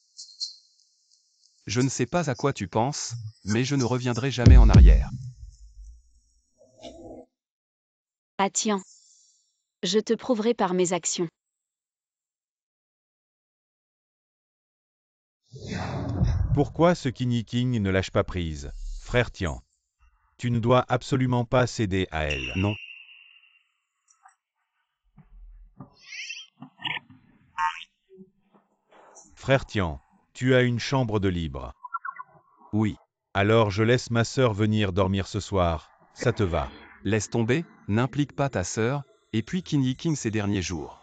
[SPEAKER 2] Je ne sais pas à quoi tu penses, mais je ne reviendrai jamais en arrière.
[SPEAKER 3] Ah tiens. Je te prouverai par mes actions.
[SPEAKER 1] Pourquoi ce King ne lâche pas prise, frère Tian? Tu ne dois absolument pas céder à elle.
[SPEAKER 2] Non.
[SPEAKER 1] Frère Tian, tu as une chambre de libre.
[SPEAKER 2] Oui.
[SPEAKER 1] Alors je laisse ma sœur venir dormir ce soir, ça te va?
[SPEAKER 2] Laisse tomber, n'implique pas ta sœur, et puis King ces derniers jours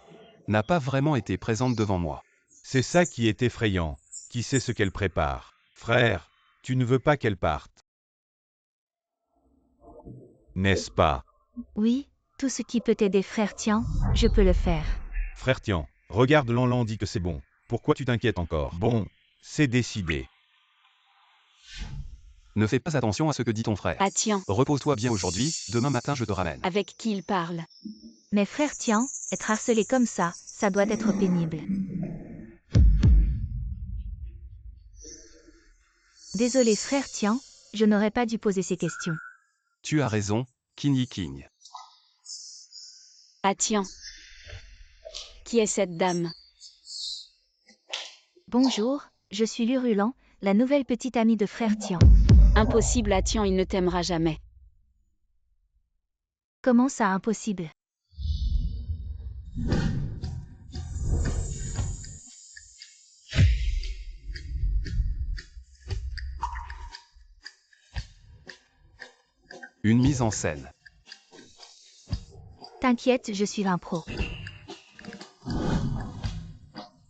[SPEAKER 2] n'a pas vraiment été présente devant moi.
[SPEAKER 1] C'est ça qui est effrayant. Qui sait ce qu'elle prépare? Frère, tu ne veux pas qu'elle parte, n'est-ce pas?
[SPEAKER 4] Oui, tout ce qui peut t'aider frère Tian, je peux le faire.
[SPEAKER 1] Frère Tian, regarde Lanlan dit que c'est bon. Pourquoi tu t'inquiètes encore? Bon, c'est décidé.
[SPEAKER 2] Ne fais pas attention à ce que dit ton frère.
[SPEAKER 3] Ah tiens.
[SPEAKER 2] Repose-toi bien aujourd'hui, demain matin je te ramène.
[SPEAKER 3] Avec qui il parle?
[SPEAKER 4] Mais frère Tian, être harcelé comme ça doit être pénible. Désolé frère Tian, je n'aurais pas dû poser ces questions.
[SPEAKER 2] Tu as raison, King.
[SPEAKER 3] Ah tiens. Qui est cette dame?
[SPEAKER 4] Bonjour, je suis Lurulan, la nouvelle petite amie de frère Tian.
[SPEAKER 3] Impossible, ah tiens, il ne t'aimera jamais.
[SPEAKER 4] Comment ça impossible?
[SPEAKER 2] Une mise en scène.
[SPEAKER 4] T'inquiète, je suis un pro.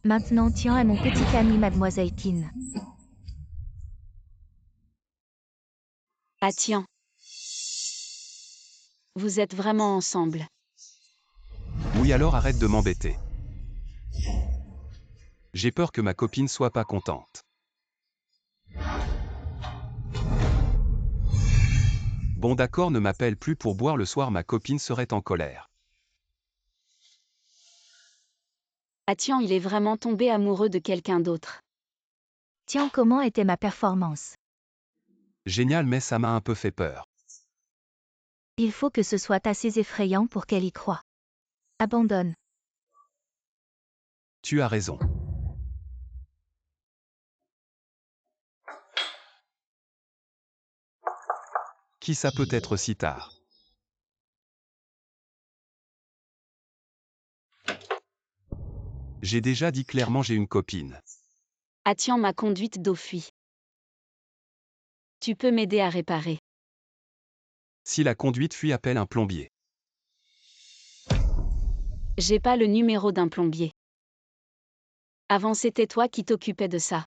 [SPEAKER 4] Maintenant Tian est mon petit ami Mademoiselle Qin.
[SPEAKER 3] Ah tiens. Vous êtes vraiment ensemble.
[SPEAKER 2] Oui, alors arrête de m'embêter. J'ai peur que ma copine soit pas contente. Bon d'accord, ne m'appelle plus pour boire le soir, ma copine serait en colère.
[SPEAKER 3] Ah tiens, il est vraiment tombé amoureux de quelqu'un d'autre.
[SPEAKER 4] Tian, comment était ma performance?
[SPEAKER 2] Génial, mais ça m'a un peu fait peur.
[SPEAKER 4] Il faut que ce soit assez effrayant pour qu'elle y croie. Abandonne.
[SPEAKER 2] Tu as raison. Qui ça peut être si tard? J'ai déjà dit clairement j'ai une copine.
[SPEAKER 3] Ah tiens, ma conduite d'eau fuit. Tu peux m'aider à réparer.
[SPEAKER 2] Si la conduite fuit, appelle un plombier.
[SPEAKER 3] J'ai pas le numéro d'un plombier. Avant c'était toi qui t'occupais de ça.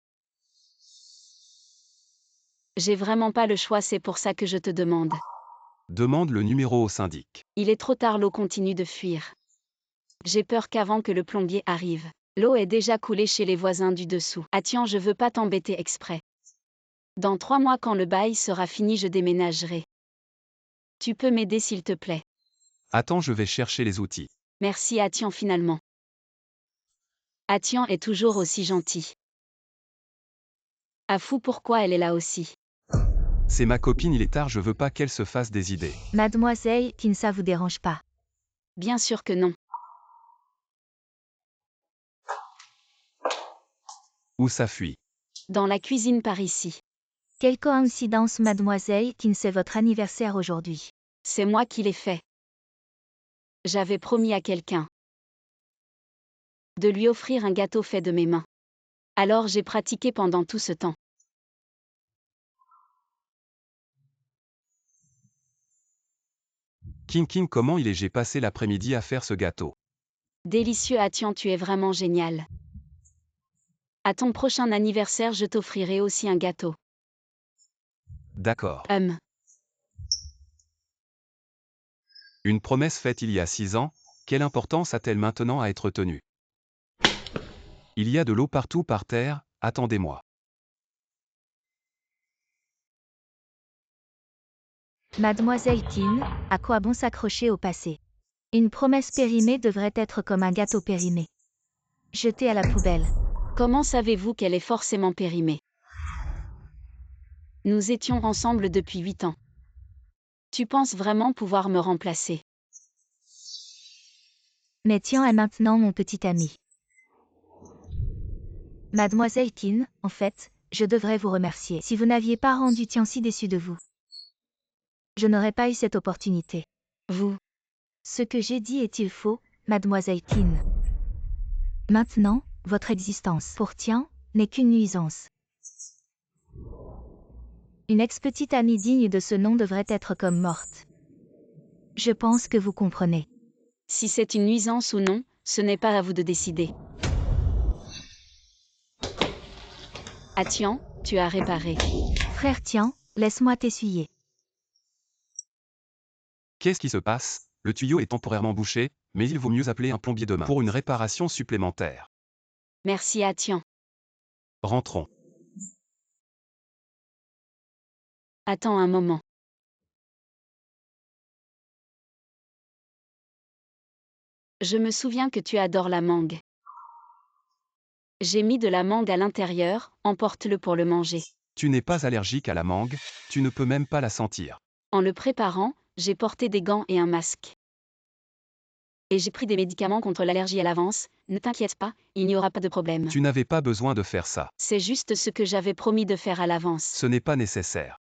[SPEAKER 3] J'ai vraiment pas le choix, c'est pour ça que je te demande.
[SPEAKER 2] Demande le numéro au syndic.
[SPEAKER 3] Il est trop tard, l'eau continue de fuir. J'ai peur qu'avant que le plombier arrive, l'eau est déjà coulée chez les voisins du dessous. Ah tiens, je veux pas t'embêter exprès. Dans 3 mois, quand le bail sera fini, je déménagerai. Tu peux m'aider s'il te plaît?
[SPEAKER 2] Attends, je vais chercher les outils.
[SPEAKER 3] Merci Atian finalement. Atian est toujours aussi gentil. Ah fou, pourquoi elle est là aussi?
[SPEAKER 2] C'est ma copine, il est tard, je veux pas qu'elle se fasse des idées.
[SPEAKER 4] Mademoiselle Qin, ça vous dérange pas?
[SPEAKER 3] Bien sûr que non.
[SPEAKER 2] Où ça fuit?
[SPEAKER 3] Dans la cuisine par ici.
[SPEAKER 4] Quelle coïncidence Mademoiselle Qin, c'est votre anniversaire aujourd'hui.
[SPEAKER 3] C'est moi qui l'ai fait. J'avais promis à quelqu'un de lui offrir un gâteau fait de mes mains. Alors j'ai pratiqué pendant tout ce temps.
[SPEAKER 2] King, comment il est? J'ai passé l'après-midi à faire ce gâteau.
[SPEAKER 3] Délicieux Atian, tu es vraiment génial. À ton prochain anniversaire, je t'offrirai aussi un gâteau.
[SPEAKER 2] D'accord. Une promesse faite il y a 6 ans, quelle importance a-t-elle maintenant à être tenue? Il y a de l'eau partout par terre, attendez-moi.
[SPEAKER 4] Mademoiselle Tin, à quoi bon s'accrocher au passé? Une promesse périmée devrait être comme un gâteau périmé. Jeté à la poubelle.
[SPEAKER 3] Comment savez-vous qu'elle est forcément périmée? Nous étions ensemble depuis 8 ans. Tu penses vraiment pouvoir me remplacer?
[SPEAKER 4] Mais Tian est maintenant mon petit ami. Mademoiselle Tin, en fait, je devrais vous remercier. Si vous n'aviez pas rendu Tian si déçu de vous, je n'aurais pas eu cette opportunité.
[SPEAKER 3] Vous.
[SPEAKER 4] Ce que j'ai dit est-il faux, Mademoiselle Tin? Maintenant, votre existence pour Tian n'est qu'une nuisance. Une ex-petite amie digne de ce nom devrait être comme morte. Je pense que vous comprenez.
[SPEAKER 3] Si c'est une nuisance ou non, ce n'est pas à vous de décider. Ah Tian, tu as réparé.
[SPEAKER 4] Frère Tian, laisse-moi t'essuyer.
[SPEAKER 2] Qu'est-ce qui se passe? Le tuyau est temporairement bouché, mais il vaut mieux appeler un plombier demain pour une réparation supplémentaire.
[SPEAKER 3] Merci à Tian.
[SPEAKER 2] Rentrons.
[SPEAKER 3] Attends un moment. Je me souviens que tu adores la mangue. J'ai mis de la mangue à l'intérieur, emporte-le pour le manger.
[SPEAKER 2] Tu n'es pas allergique à la mangue, tu ne peux même pas la sentir.
[SPEAKER 3] En le préparant, j'ai porté des gants et un masque. Et j'ai pris des médicaments contre l'allergie à l'avance, ne t'inquiète pas, il n'y aura pas de problème.
[SPEAKER 2] Tu n'avais pas besoin de faire ça.
[SPEAKER 3] C'est juste ce que j'avais promis de faire à l'avance.
[SPEAKER 2] Ce n'est pas nécessaire.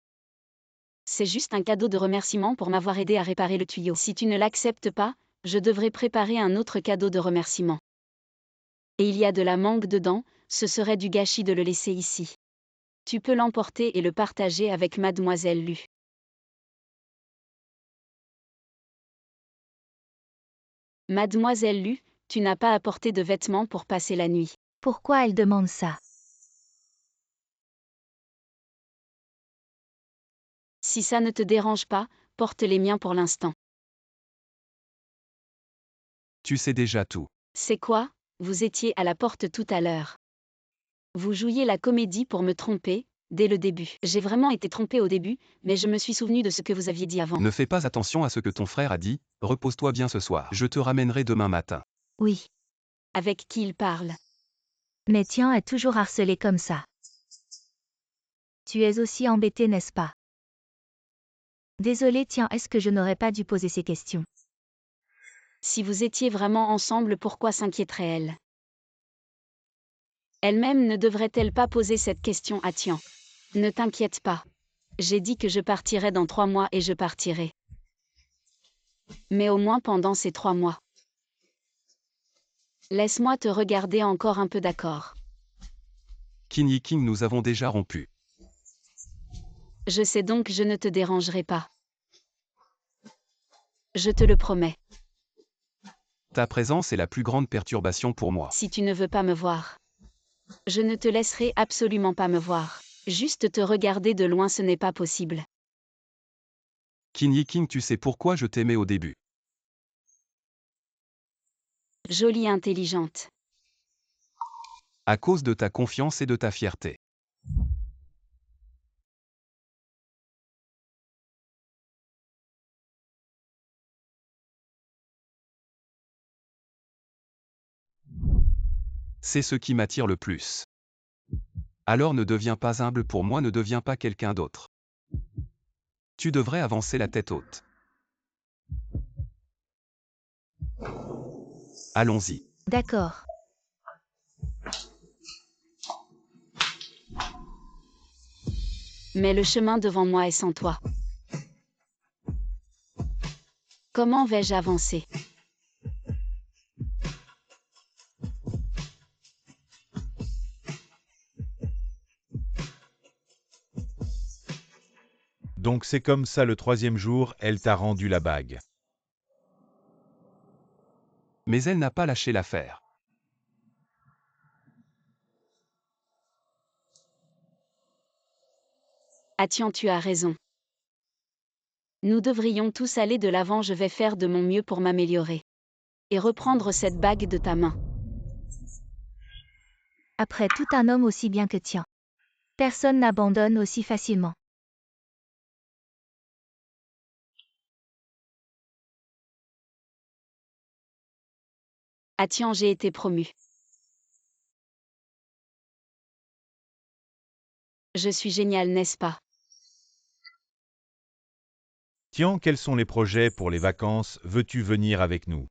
[SPEAKER 3] C'est juste un cadeau de remerciement pour m'avoir aidé à réparer le tuyau. Si tu ne l'acceptes pas, je devrais préparer un autre cadeau de remerciement. Et il y a de la mangue dedans, ce serait du gâchis de le laisser ici. Tu peux l'emporter et le partager avec Mademoiselle Lu. Mademoiselle Lu, tu n'as pas apporté de vêtements pour passer la nuit.
[SPEAKER 4] Pourquoi elle demande ça?
[SPEAKER 3] Si ça ne te dérange pas, porte les miens pour l'instant.
[SPEAKER 2] Tu sais déjà tout.
[SPEAKER 3] C'est quoi? Vous étiez à la porte tout à l'heure. Vous jouiez la comédie pour me tromper, dès le début. J'ai vraiment été trompée au début, mais je me suis souvenu de ce que vous aviez dit avant.
[SPEAKER 2] Ne fais pas attention à ce que ton frère a dit, repose-toi bien ce soir. Je te ramènerai demain matin.
[SPEAKER 4] Oui.
[SPEAKER 3] Avec qui il parle?
[SPEAKER 4] Mais Tian est toujours harcelé comme ça. Tu es aussi embêté, n'est-ce pas? Désolé Tian, est-ce que je n'aurais pas dû poser ces questions?
[SPEAKER 3] Si vous étiez vraiment ensemble, pourquoi s'inquiéterait-elle? Elle-même ne devrait-elle pas poser cette question à Tian? Ne t'inquiète pas. J'ai dit que je partirais dans 3 mois et je partirai. Mais au moins pendant ces 3 mois. Laisse-moi te regarder encore un peu, d'accord?
[SPEAKER 2] King Yi King, nous avons déjà rompu.
[SPEAKER 3] Je sais donc je ne te dérangerai pas. Je te le promets.
[SPEAKER 2] Ta présence est la plus grande perturbation pour moi.
[SPEAKER 3] Si tu ne veux pas me voir, je ne te laisserai absolument pas me voir. Juste te regarder de loin, ce n'est pas possible.
[SPEAKER 2] King Yi King, tu sais pourquoi je t'aimais au début.
[SPEAKER 3] Jolie intelligente.
[SPEAKER 2] À cause de ta confiance et de ta fierté. C'est ce qui m'attire le plus. Alors ne deviens pas humble pour moi, ne deviens pas quelqu'un d'autre. Tu devrais avancer la tête haute. Allons-y.
[SPEAKER 4] D'accord.
[SPEAKER 3] Mais le chemin devant moi est sans toi. Comment vais-je avancer?
[SPEAKER 1] Donc c'est comme ça le 3e jour, elle t'a rendu la bague.
[SPEAKER 2] Mais elle n'a pas lâché l'affaire.
[SPEAKER 3] Ah tiens, tu as raison. Nous devrions tous aller de l'avant, je vais faire de mon mieux pour m'améliorer. Et reprendre cette bague de ta main.
[SPEAKER 4] Après tout, un homme aussi bien que Tian. Personne n'abandonne aussi facilement.
[SPEAKER 3] Tian, j'ai été promu. Je suis génial, n'est-ce pas?
[SPEAKER 1] Tian, quels sont les projets pour les vacances? Veux-tu venir avec nous?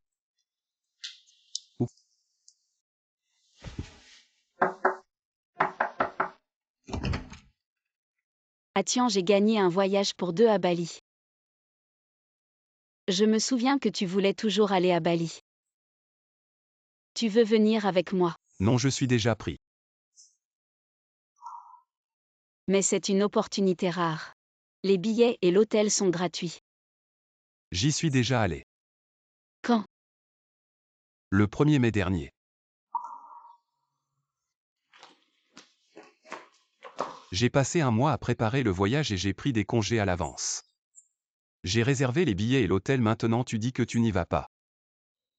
[SPEAKER 3] Tian, j'ai gagné un voyage pour 2 à Bali. Je me souviens que tu voulais toujours aller à Bali. Tu veux venir avec moi?
[SPEAKER 2] Non, je suis déjà pris.
[SPEAKER 3] Mais c'est une opportunité rare. Les billets et l'hôtel sont gratuits.
[SPEAKER 2] J'y suis déjà allé.
[SPEAKER 3] Quand?
[SPEAKER 2] Le 1er mai dernier. J'ai passé un mois à préparer le voyage et j'ai pris des congés à l'avance. J'ai réservé les billets et l'hôtel, maintenant tu dis que tu n'y vas pas.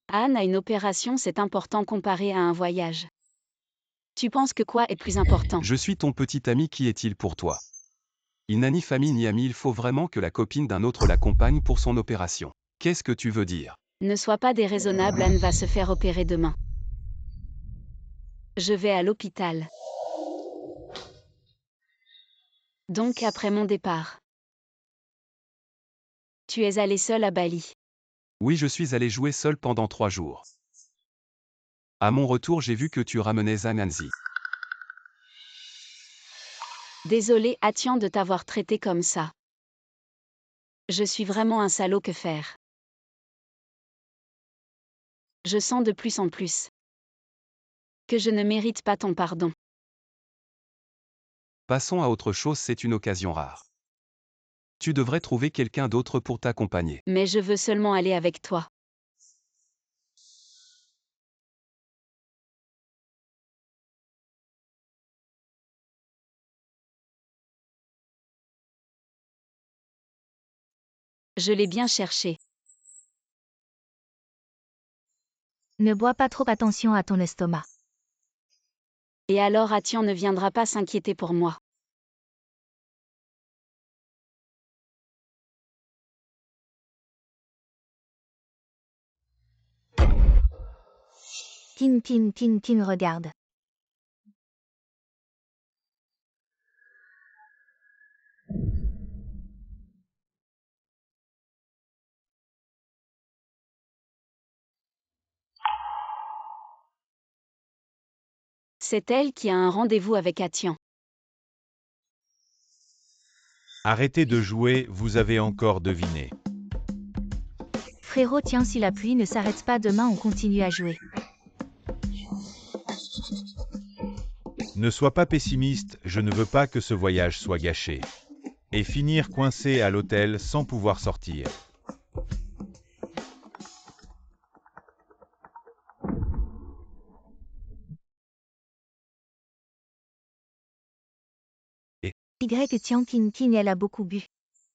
[SPEAKER 3] Anne a une opération, c'est important comparé à un voyage. Tu penses que quoi est plus important?
[SPEAKER 2] Je suis ton petit ami, qui est-il pour toi? Il n'a ni famille ni ami, il faut vraiment que la copine d'un autre l'accompagne pour son opération. Qu'est-ce que tu veux dire?
[SPEAKER 3] Ne sois pas déraisonnable, Anne va se faire opérer demain. Je vais à l'hôpital. Donc après mon départ. Tu es allé seul à Bali.
[SPEAKER 2] Oui, je suis allé jouer seul pendant 3 jours. À mon retour, j'ai vu que tu ramenais Anansi.
[SPEAKER 3] Désolé, Tian, de t'avoir traité comme ça. Je suis vraiment un salaud, que faire? Je sens de plus en plus que je ne mérite pas ton pardon.
[SPEAKER 2] Passons à autre chose, c'est une occasion rare. Tu devrais trouver quelqu'un d'autre pour t'accompagner.
[SPEAKER 3] Mais je veux seulement aller avec toi. Je l'ai bien cherché.
[SPEAKER 4] Ne bois pas trop, attention à ton estomac.
[SPEAKER 3] Et alors Tian ne viendra pas s'inquiéter pour moi.
[SPEAKER 4] Tin, regarde.
[SPEAKER 3] C'est elle qui a un rendez-vous avec Tian.
[SPEAKER 1] Arrêtez de jouer, vous avez encore deviné.
[SPEAKER 4] Frérot, tiens, si la pluie ne s'arrête pas demain, on continue à jouer.
[SPEAKER 1] Ne sois pas pessimiste, je ne veux pas que ce voyage soit gâché. Et finir coincé à l'hôtel sans pouvoir sortir.
[SPEAKER 4] Y Tian Kin, elle a beaucoup bu.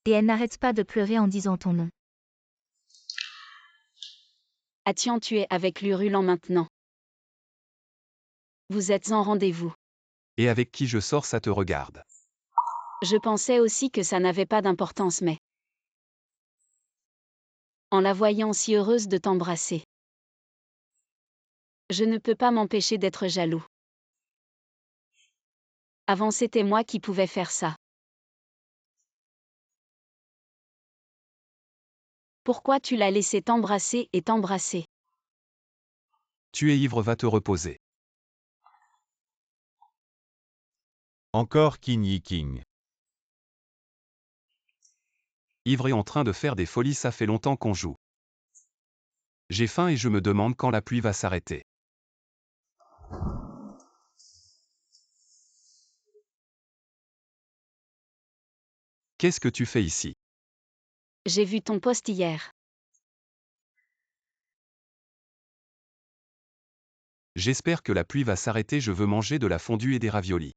[SPEAKER 4] Et elle n'arrête pas de pleurer en disant ton nom.
[SPEAKER 3] Tian, tu es avec l'Urulan maintenant. Vous êtes en rendez-vous.
[SPEAKER 2] Et avec qui je sors, ça te regarde.
[SPEAKER 3] Je pensais aussi que ça n'avait pas d'importance, mais en la voyant si heureuse de t'embrasser, je ne peux pas m'empêcher d'être jaloux. Avant, c'était moi qui pouvais faire ça. Pourquoi tu l'as laissé t'embrasser et t'embrasser?
[SPEAKER 2] Tu es ivre, va te reposer.
[SPEAKER 1] Encore King Yi King.
[SPEAKER 2] Ivre et en train de faire des folies, ça fait longtemps qu'on joue. J'ai faim et je me demande quand la pluie va s'arrêter. Qu'est-ce que tu fais ici?
[SPEAKER 3] J'ai vu ton post hier.
[SPEAKER 2] J'espère que la pluie va s'arrêter, je veux manger de la fondue et des raviolis.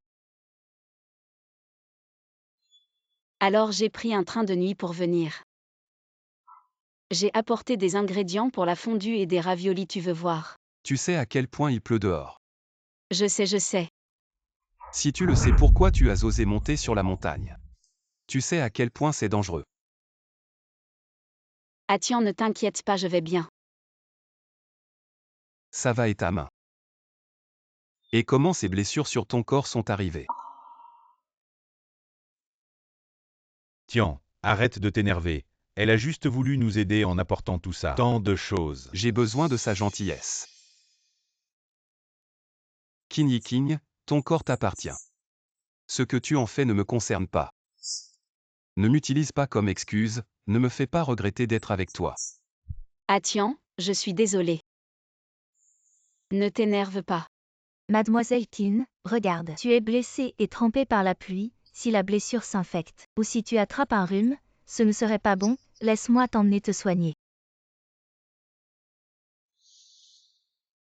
[SPEAKER 3] Alors j'ai pris un train de nuit pour venir. J'ai apporté des ingrédients pour la fondue et des raviolis, tu veux voir?
[SPEAKER 2] Tu sais à quel point il pleut dehors.
[SPEAKER 3] Je sais.
[SPEAKER 2] Si tu le sais, pourquoi tu as osé monter sur la montagne? Tu sais à quel point c'est dangereux.
[SPEAKER 3] Tian, ne t'inquiète pas, je vais bien.
[SPEAKER 2] Ça va et ta main? Et comment ces blessures sur ton corps sont arrivées?
[SPEAKER 1] Tiens, arrête de t'énerver. Elle a juste voulu nous aider en apportant tout ça. Tant de choses.
[SPEAKER 2] J'ai besoin de sa gentillesse. King Yi King, ton corps t'appartient. Ce que tu en fais ne me concerne pas. Ne m'utilise pas comme excuse, ne me fais pas regretter d'être avec toi.
[SPEAKER 3] Ah tiens, je suis désolée. Ne t'énerve pas.
[SPEAKER 4] Mademoiselle Qin, regarde. Tu es blessée et trempée par la pluie, si la blessure s'infecte, ou si tu attrapes un rhume, ce ne serait pas bon, laisse-moi t'emmener te soigner.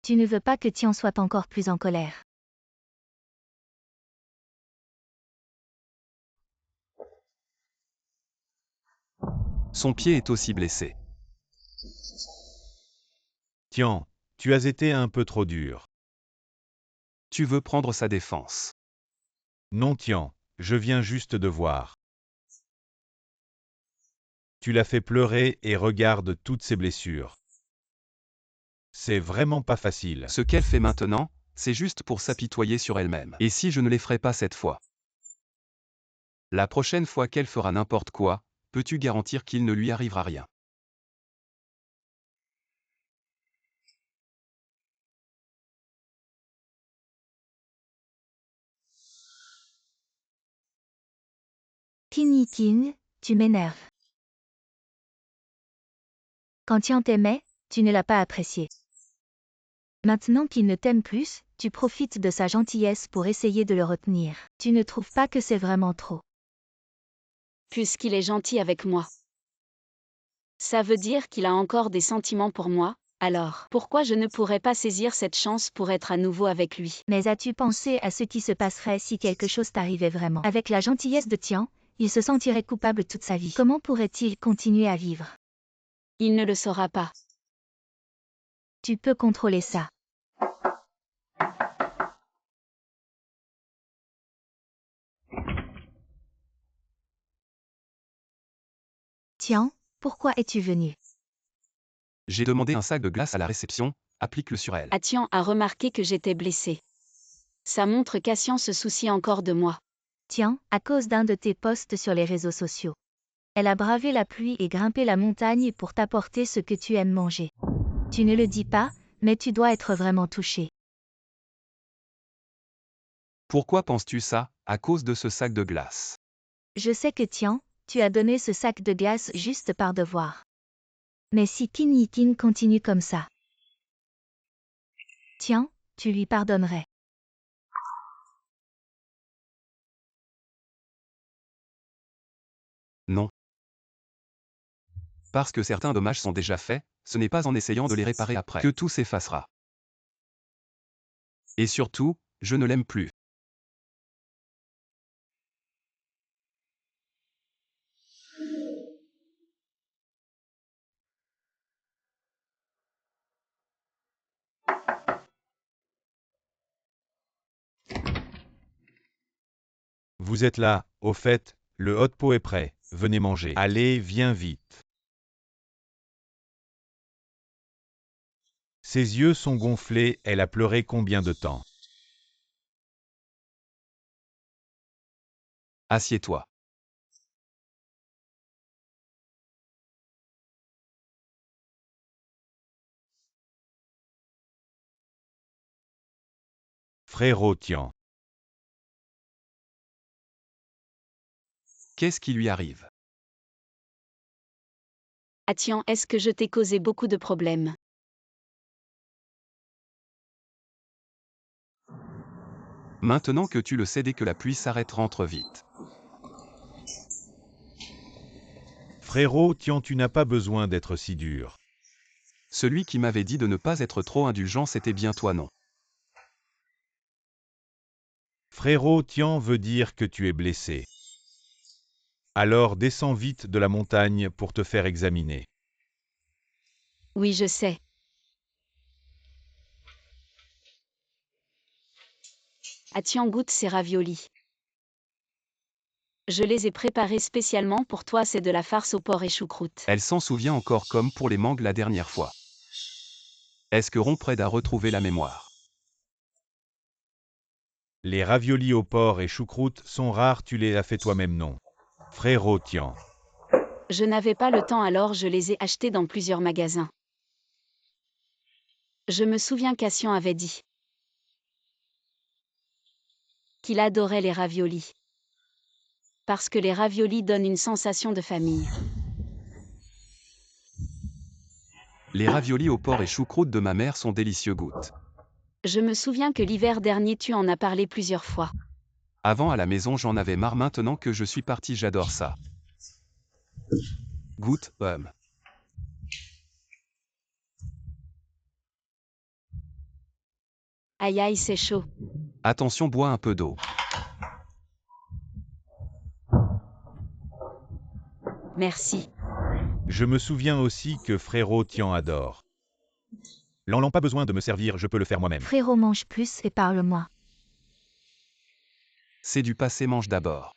[SPEAKER 4] Tu ne veux pas que Tian soit encore plus en colère.
[SPEAKER 2] Son pied est aussi blessé.
[SPEAKER 1] Tiens, tu as été un peu trop dur.
[SPEAKER 2] Tu veux prendre sa défense.
[SPEAKER 1] Non tiens, je viens juste de voir. Tu l'as fait pleurer et regarde toutes ses blessures. C'est vraiment pas facile.
[SPEAKER 2] Ce qu'elle fait maintenant, c'est juste pour s'apitoyer sur elle-même. Et si je ne l'effraie pas cette fois? La prochaine fois qu'elle fera n'importe quoi, peux-tu garantir qu'il ne lui arrivera rien?
[SPEAKER 4] Qin Yi King, tu m'énerves. Quand Tian t'aimait, tu ne l'as pas apprécié. Maintenant qu'il ne t'aime plus, tu profites de sa gentillesse pour essayer de le retenir. Tu ne trouves pas que c'est vraiment trop?
[SPEAKER 3] Puisqu'il est gentil avec moi. Ça veut dire qu'il a encore des sentiments pour moi, alors pourquoi je ne pourrais pas saisir cette chance pour être à nouveau avec lui?
[SPEAKER 4] Mais as-tu pensé à ce qui se passerait si quelque chose t'arrivait vraiment? Avec la gentillesse de Tian, il se sentirait coupable toute sa vie. Comment pourrait-il continuer à vivre?
[SPEAKER 3] Il ne le saura pas.
[SPEAKER 4] Tu peux contrôler ça. Tian, pourquoi es-tu venu?
[SPEAKER 2] J'ai demandé un sac de glace à la réception, applique-le sur elle.
[SPEAKER 3] Tian a remarqué que j'étais blessée. Ça montre qu'Atian se soucie encore de moi.
[SPEAKER 4] Tian, à cause d'un de tes posts sur les réseaux sociaux. Elle a bravé la pluie et grimpé la montagne pour t'apporter ce que tu aimes manger. Tu ne le dis pas, mais tu dois être vraiment touché.
[SPEAKER 2] Pourquoi penses-tu ça? À cause de ce sac de glace.
[SPEAKER 4] Je sais que Tian, tu as donné ce sac de glace juste par devoir. Mais si Qin Yi King continue comme ça, Tian, tu lui pardonnerais.
[SPEAKER 2] Non. Parce que certains dommages sont déjà faits, ce n'est pas en essayant de les réparer après que tout s'effacera. Et surtout, je ne l'aime plus.
[SPEAKER 1] Vous êtes là, au fait, le hot pot est prêt, venez manger. Allez, viens vite. Ses yeux sont gonflés, elle a pleuré combien de temps?
[SPEAKER 2] Assieds-toi.
[SPEAKER 1] Frérot Tian.
[SPEAKER 2] Qu'est-ce qui lui arrive?
[SPEAKER 3] Tian, est-ce que je t'ai causé beaucoup de problèmes?
[SPEAKER 2] Maintenant que tu le sais, dès que la pluie s'arrête, rentre vite.
[SPEAKER 1] Frérot Tian, tu n'as pas besoin d'être si dur.
[SPEAKER 2] Celui qui m'avait dit de ne pas être trop indulgent, c'était bien toi, non?
[SPEAKER 1] Frérot Tian veut dire que tu es blessé. Alors descends vite de la montagne pour te faire examiner.
[SPEAKER 3] Oui, je sais. Tian, goûte ces raviolis. Je les ai préparés spécialement pour toi, c'est de la farce au porc et choucroute.
[SPEAKER 2] Elle s'en souvient encore comme pour les mangues la dernière fois. Est-ce que Ron prête à retrouver la mémoire?
[SPEAKER 1] Les raviolis au porc et choucroute sont rares, tu les as fait toi-même, non? Frérot, tiens.
[SPEAKER 3] Je n'avais pas le temps, alors je les ai achetés dans plusieurs magasins. Je me souviens qu'Assian avait dit qu'il adorait les raviolis. Parce que les raviolis donnent une sensation de famille.
[SPEAKER 2] Les raviolis au porc et choucroute de ma mère sont délicieux, Goûte.
[SPEAKER 3] Je me souviens que l'hiver dernier tu en as parlé plusieurs fois.
[SPEAKER 2] Avant à la maison j'en avais marre, maintenant que je suis parti j'adore ça. Goûte,
[SPEAKER 3] Aïe aïe, c'est chaud.
[SPEAKER 2] Attention, bois un peu d'eau.
[SPEAKER 3] Merci.
[SPEAKER 1] Je me souviens aussi que frérot Tian adore. L'en pas besoin de me servir, je peux le faire moi-même.
[SPEAKER 4] Frérot, mange plus et parle-moi.
[SPEAKER 2] C'est du passé, mange d'abord.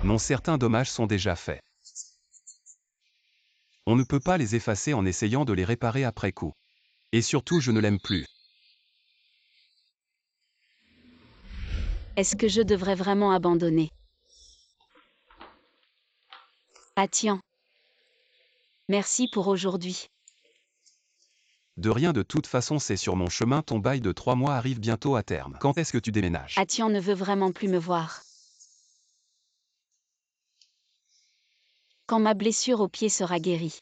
[SPEAKER 2] Non, certains dommages sont déjà faits. On ne peut pas les effacer en essayant de les réparer après coup. Et surtout, je ne l'aime plus.
[SPEAKER 3] Est-ce que je devrais vraiment abandonner? Ah tiens. Merci pour aujourd'hui.
[SPEAKER 2] De rien, de toute façon c'est sur mon chemin, ton bail de 3 mois arrive bientôt à terme. Quand est-ce que tu déménages?
[SPEAKER 3] Ah tiens, ne veut vraiment plus me voir. Quand ma blessure au pied sera guérie.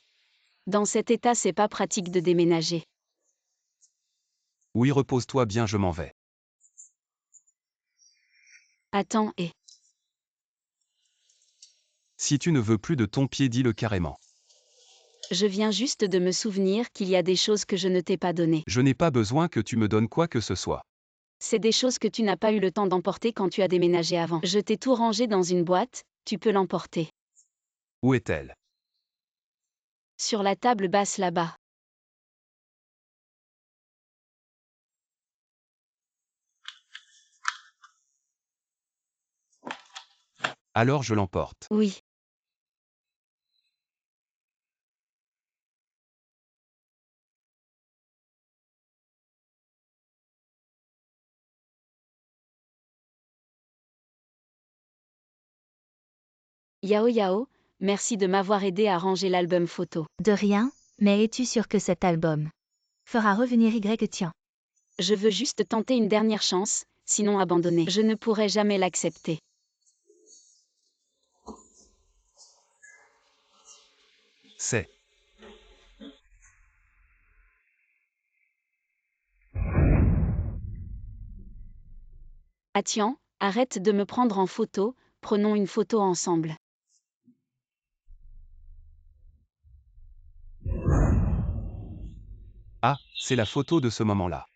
[SPEAKER 3] Dans cet état, c'est pas pratique de déménager.
[SPEAKER 2] Oui, repose-toi bien, je m'en vais.
[SPEAKER 3] Attends, et
[SPEAKER 2] Si tu ne veux plus de ton pied, dis-le carrément.
[SPEAKER 3] je viens juste de me souvenir qu'il y a des choses que je ne t'ai pas données.
[SPEAKER 2] Je n'ai pas besoin que tu me donnes quoi que ce soit.
[SPEAKER 3] C'est des choses que tu n'as pas eu le temps d'emporter quand tu as déménagé avant. Je t'ai tout rangé dans une boîte, tu peux l'emporter.
[SPEAKER 2] Où est-elle?
[SPEAKER 3] Sur la table basse là-bas.
[SPEAKER 2] Alors je l'emporte.
[SPEAKER 3] Oui. Yao Yao, merci de m'avoir aidé à ranger l'album photo.
[SPEAKER 4] De rien, mais es-tu sûr que cet album fera revenir Y?
[SPEAKER 3] Je veux juste tenter une dernière chance, sinon abandonner. Je ne pourrai jamais l'accepter.
[SPEAKER 2] C'est.
[SPEAKER 3] Ah tiens, arrête de me prendre en photo, prenons une photo ensemble.
[SPEAKER 2] Ah, c'est la photo de ce moment-là.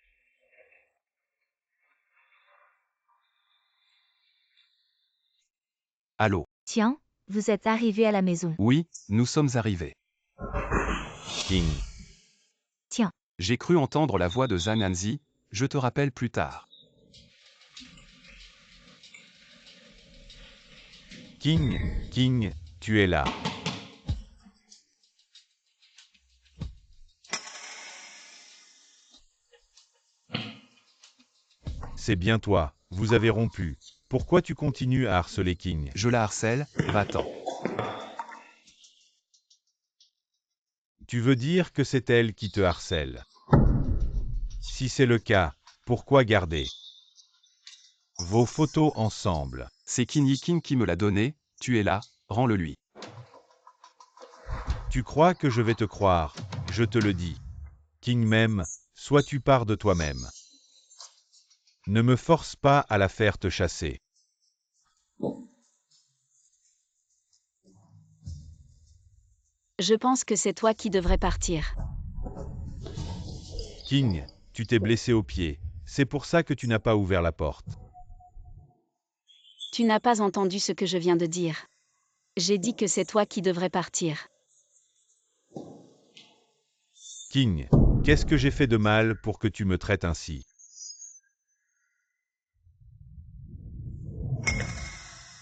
[SPEAKER 2] Allô?
[SPEAKER 4] Tiens, vous êtes arrivé à la maison.
[SPEAKER 2] Oui, nous sommes arrivés.
[SPEAKER 1] King.
[SPEAKER 4] Tiens,
[SPEAKER 2] J'ai cru entendre la voix de Zananzi, je te rappelle plus tard.
[SPEAKER 1] King, tu es là. C'est bien toi, vous avez rompu. Pourquoi tu continues à harceler King?
[SPEAKER 2] Je la harcèle, va-t'en.
[SPEAKER 1] Tu veux dire que c'est elle qui te harcèle? Si c'est le cas, pourquoi garder vos photos ensemble?
[SPEAKER 2] C'est Kinyi King qui me l'a donné, tu es là, rends-le lui.
[SPEAKER 1] Tu crois que je vais te croire? Je te le dis. King m'aime, soit tu pars de toi-même. Ne me force pas à la faire te chasser.
[SPEAKER 3] Je pense que c'est toi qui devrais partir.
[SPEAKER 1] King, tu t'es blessé au pied. C'est pour ça que tu n'as pas ouvert la porte.
[SPEAKER 3] Tu n'as pas entendu ce que je viens de dire. J'ai dit que c'est toi qui devrais partir.
[SPEAKER 1] King, qu'est-ce que j'ai fait de mal pour que tu me traites ainsi?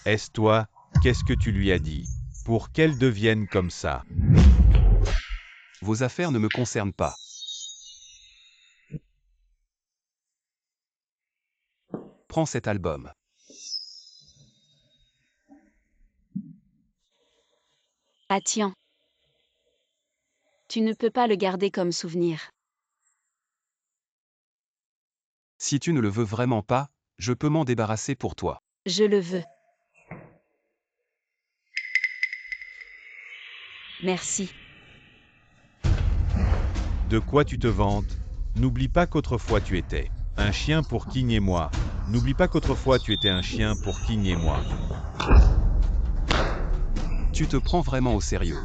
[SPEAKER 1] Est-ce toi? Qu'est-ce que tu lui as dit? Pour qu'elle devienne comme ça?
[SPEAKER 2] Vos affaires ne me concernent pas. Prends cet album.
[SPEAKER 3] Ah tiens. Tu ne peux pas le garder comme souvenir.
[SPEAKER 2] Si tu ne le veux vraiment pas, je peux m'en débarrasser pour toi.
[SPEAKER 3] Je le veux. Merci.
[SPEAKER 1] De quoi tu te vantes? N'oublie pas qu'autrefois tu étais un chien pour King et moi. N'oublie pas qu'autrefois tu étais un chien pour King et moi.
[SPEAKER 2] Tu te prends vraiment au sérieux.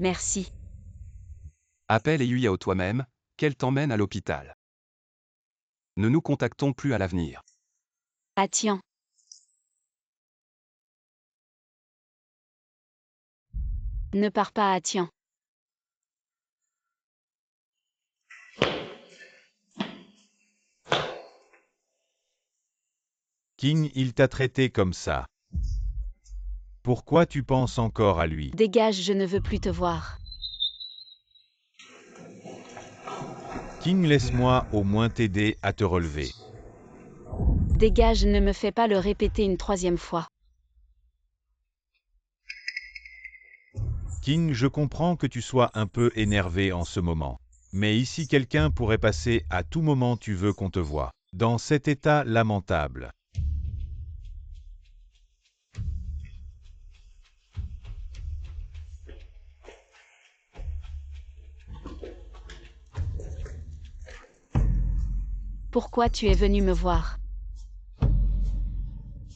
[SPEAKER 3] Merci.
[SPEAKER 2] Appelle Yuya toi-même, qu'elle t'emmène à l'hôpital. Ne nous contactons plus à l'avenir.
[SPEAKER 3] Ah tiens. Ne pars pas, ah tiens.
[SPEAKER 1] King, il t'a traité comme ça. Pourquoi tu penses encore à lui?
[SPEAKER 3] Dégage, je ne veux plus te voir.
[SPEAKER 1] King, laisse-moi au moins t'aider à te relever.
[SPEAKER 3] Dégage, ne me fais pas le répéter une troisième fois.
[SPEAKER 1] King, je comprends que tu sois un peu énervé en ce moment. Mais ici quelqu'un pourrait passer à tout moment tu veux qu'on te voie. Dans cet état lamentable.
[SPEAKER 3] Pourquoi tu es venu me voir?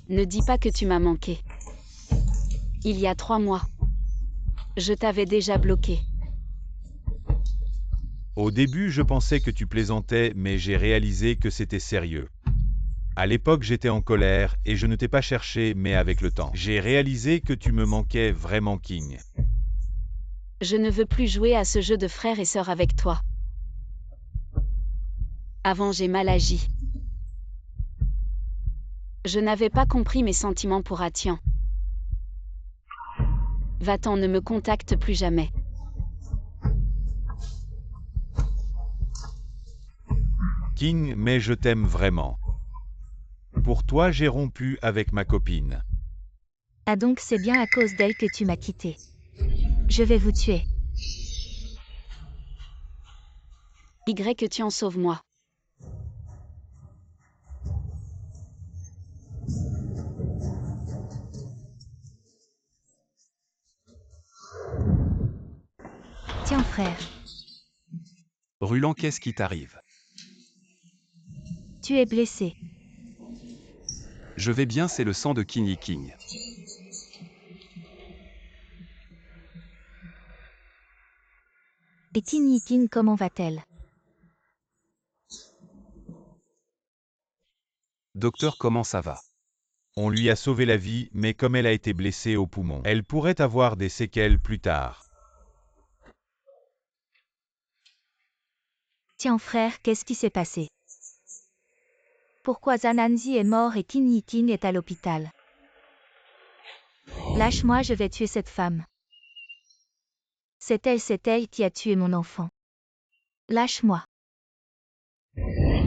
[SPEAKER 3] Ne dis pas que tu m'as manqué. Il y a 3 mois. Je t'avais déjà bloqué.
[SPEAKER 1] Au début je pensais que tu plaisantais mais j'ai réalisé que c'était sérieux. À l'époque j'étais en colère et je ne t'ai pas cherché mais avec le temps, j'ai réalisé que tu me manquais vraiment King.
[SPEAKER 3] Je ne veux plus jouer à ce jeu de frère et sœur avec toi. Avant j'ai mal agi. Je n'avais pas compris mes sentiments pour Atian. Va-t'en, ne me contacte plus jamais.
[SPEAKER 1] King, mais je t'aime vraiment. Pour toi j'ai rompu avec ma copine.
[SPEAKER 4] Ah donc c'est bien à cause d'elle que tu m'as quitté. Je vais vous tuer.
[SPEAKER 3] Y que tu en sauves-moi.
[SPEAKER 4] Tiens frère,
[SPEAKER 2] Ruland, qu'est-ce qui t'arrive?
[SPEAKER 4] tu es blessé.
[SPEAKER 2] Je vais bien, c'est le sang de King King.
[SPEAKER 4] Et Tin, comment va-t-elle?
[SPEAKER 2] Docteur, comment ça va?
[SPEAKER 1] On lui a sauvé la vie, mais comme elle a été blessée au poumon, elle pourrait avoir des séquelles plus tard.
[SPEAKER 4] Tiens frère, qu'est-ce qui s'est passé? Pourquoi Zananzi est mort et Tin est à l'hôpital? Lâche-moi, je vais tuer cette femme. C'est elle qui a tué mon enfant. Lâche-moi.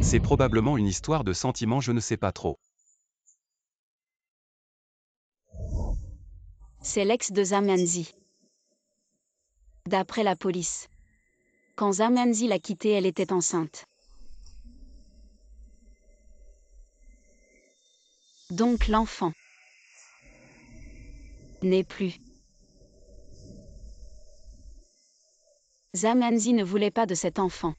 [SPEAKER 2] C'est probablement une histoire de sentiments, je ne sais pas trop.
[SPEAKER 3] C'est l'ex de Zamanzi. D'après la police. Quand Zamanzi l'a quittée, elle était enceinte. Donc l'enfant n'est plus. Zamanzi ne voulait pas de cet enfant.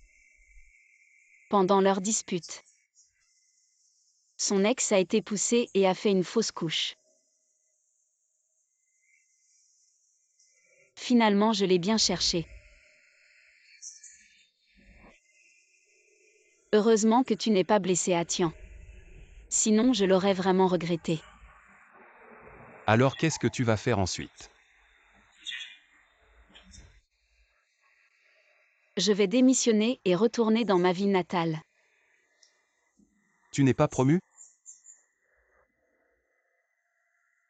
[SPEAKER 3] Pendant leur dispute, son ex a été poussé et a fait une fausse couche. Finalement, je l'ai bien cherché. Heureusement que tu n'es pas blessé, Atian. Sinon je l'aurais vraiment regretté.
[SPEAKER 2] Alors qu'est-ce que tu vas faire ensuite?
[SPEAKER 3] Je vais démissionner et retourner dans ma ville natale.
[SPEAKER 2] Tu n'es pas promu?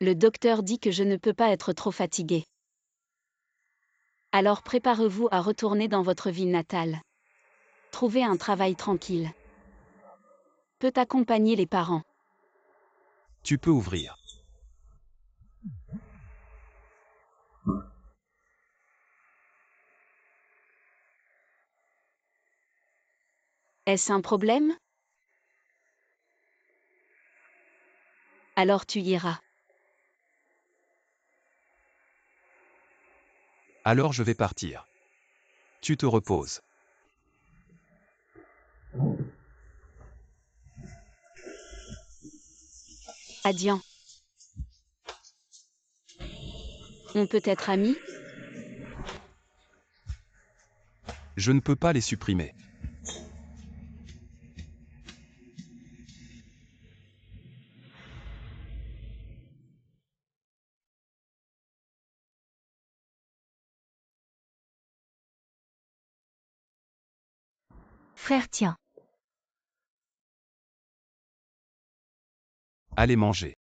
[SPEAKER 3] Le docteur dit que je ne peux pas être trop fatiguée. Alors préparez-vous à retourner dans votre ville natale. Trouvez un travail tranquille. Peut accompagner les parents.
[SPEAKER 2] Tu peux ouvrir.
[SPEAKER 3] Est-ce un problème? Alors tu iras.
[SPEAKER 2] Alors je vais partir. Tu te reposes.
[SPEAKER 3] Adieu. On peut être amis?
[SPEAKER 2] Je ne peux pas les supprimer.
[SPEAKER 4] Frère, tiens.
[SPEAKER 2] Allez manger.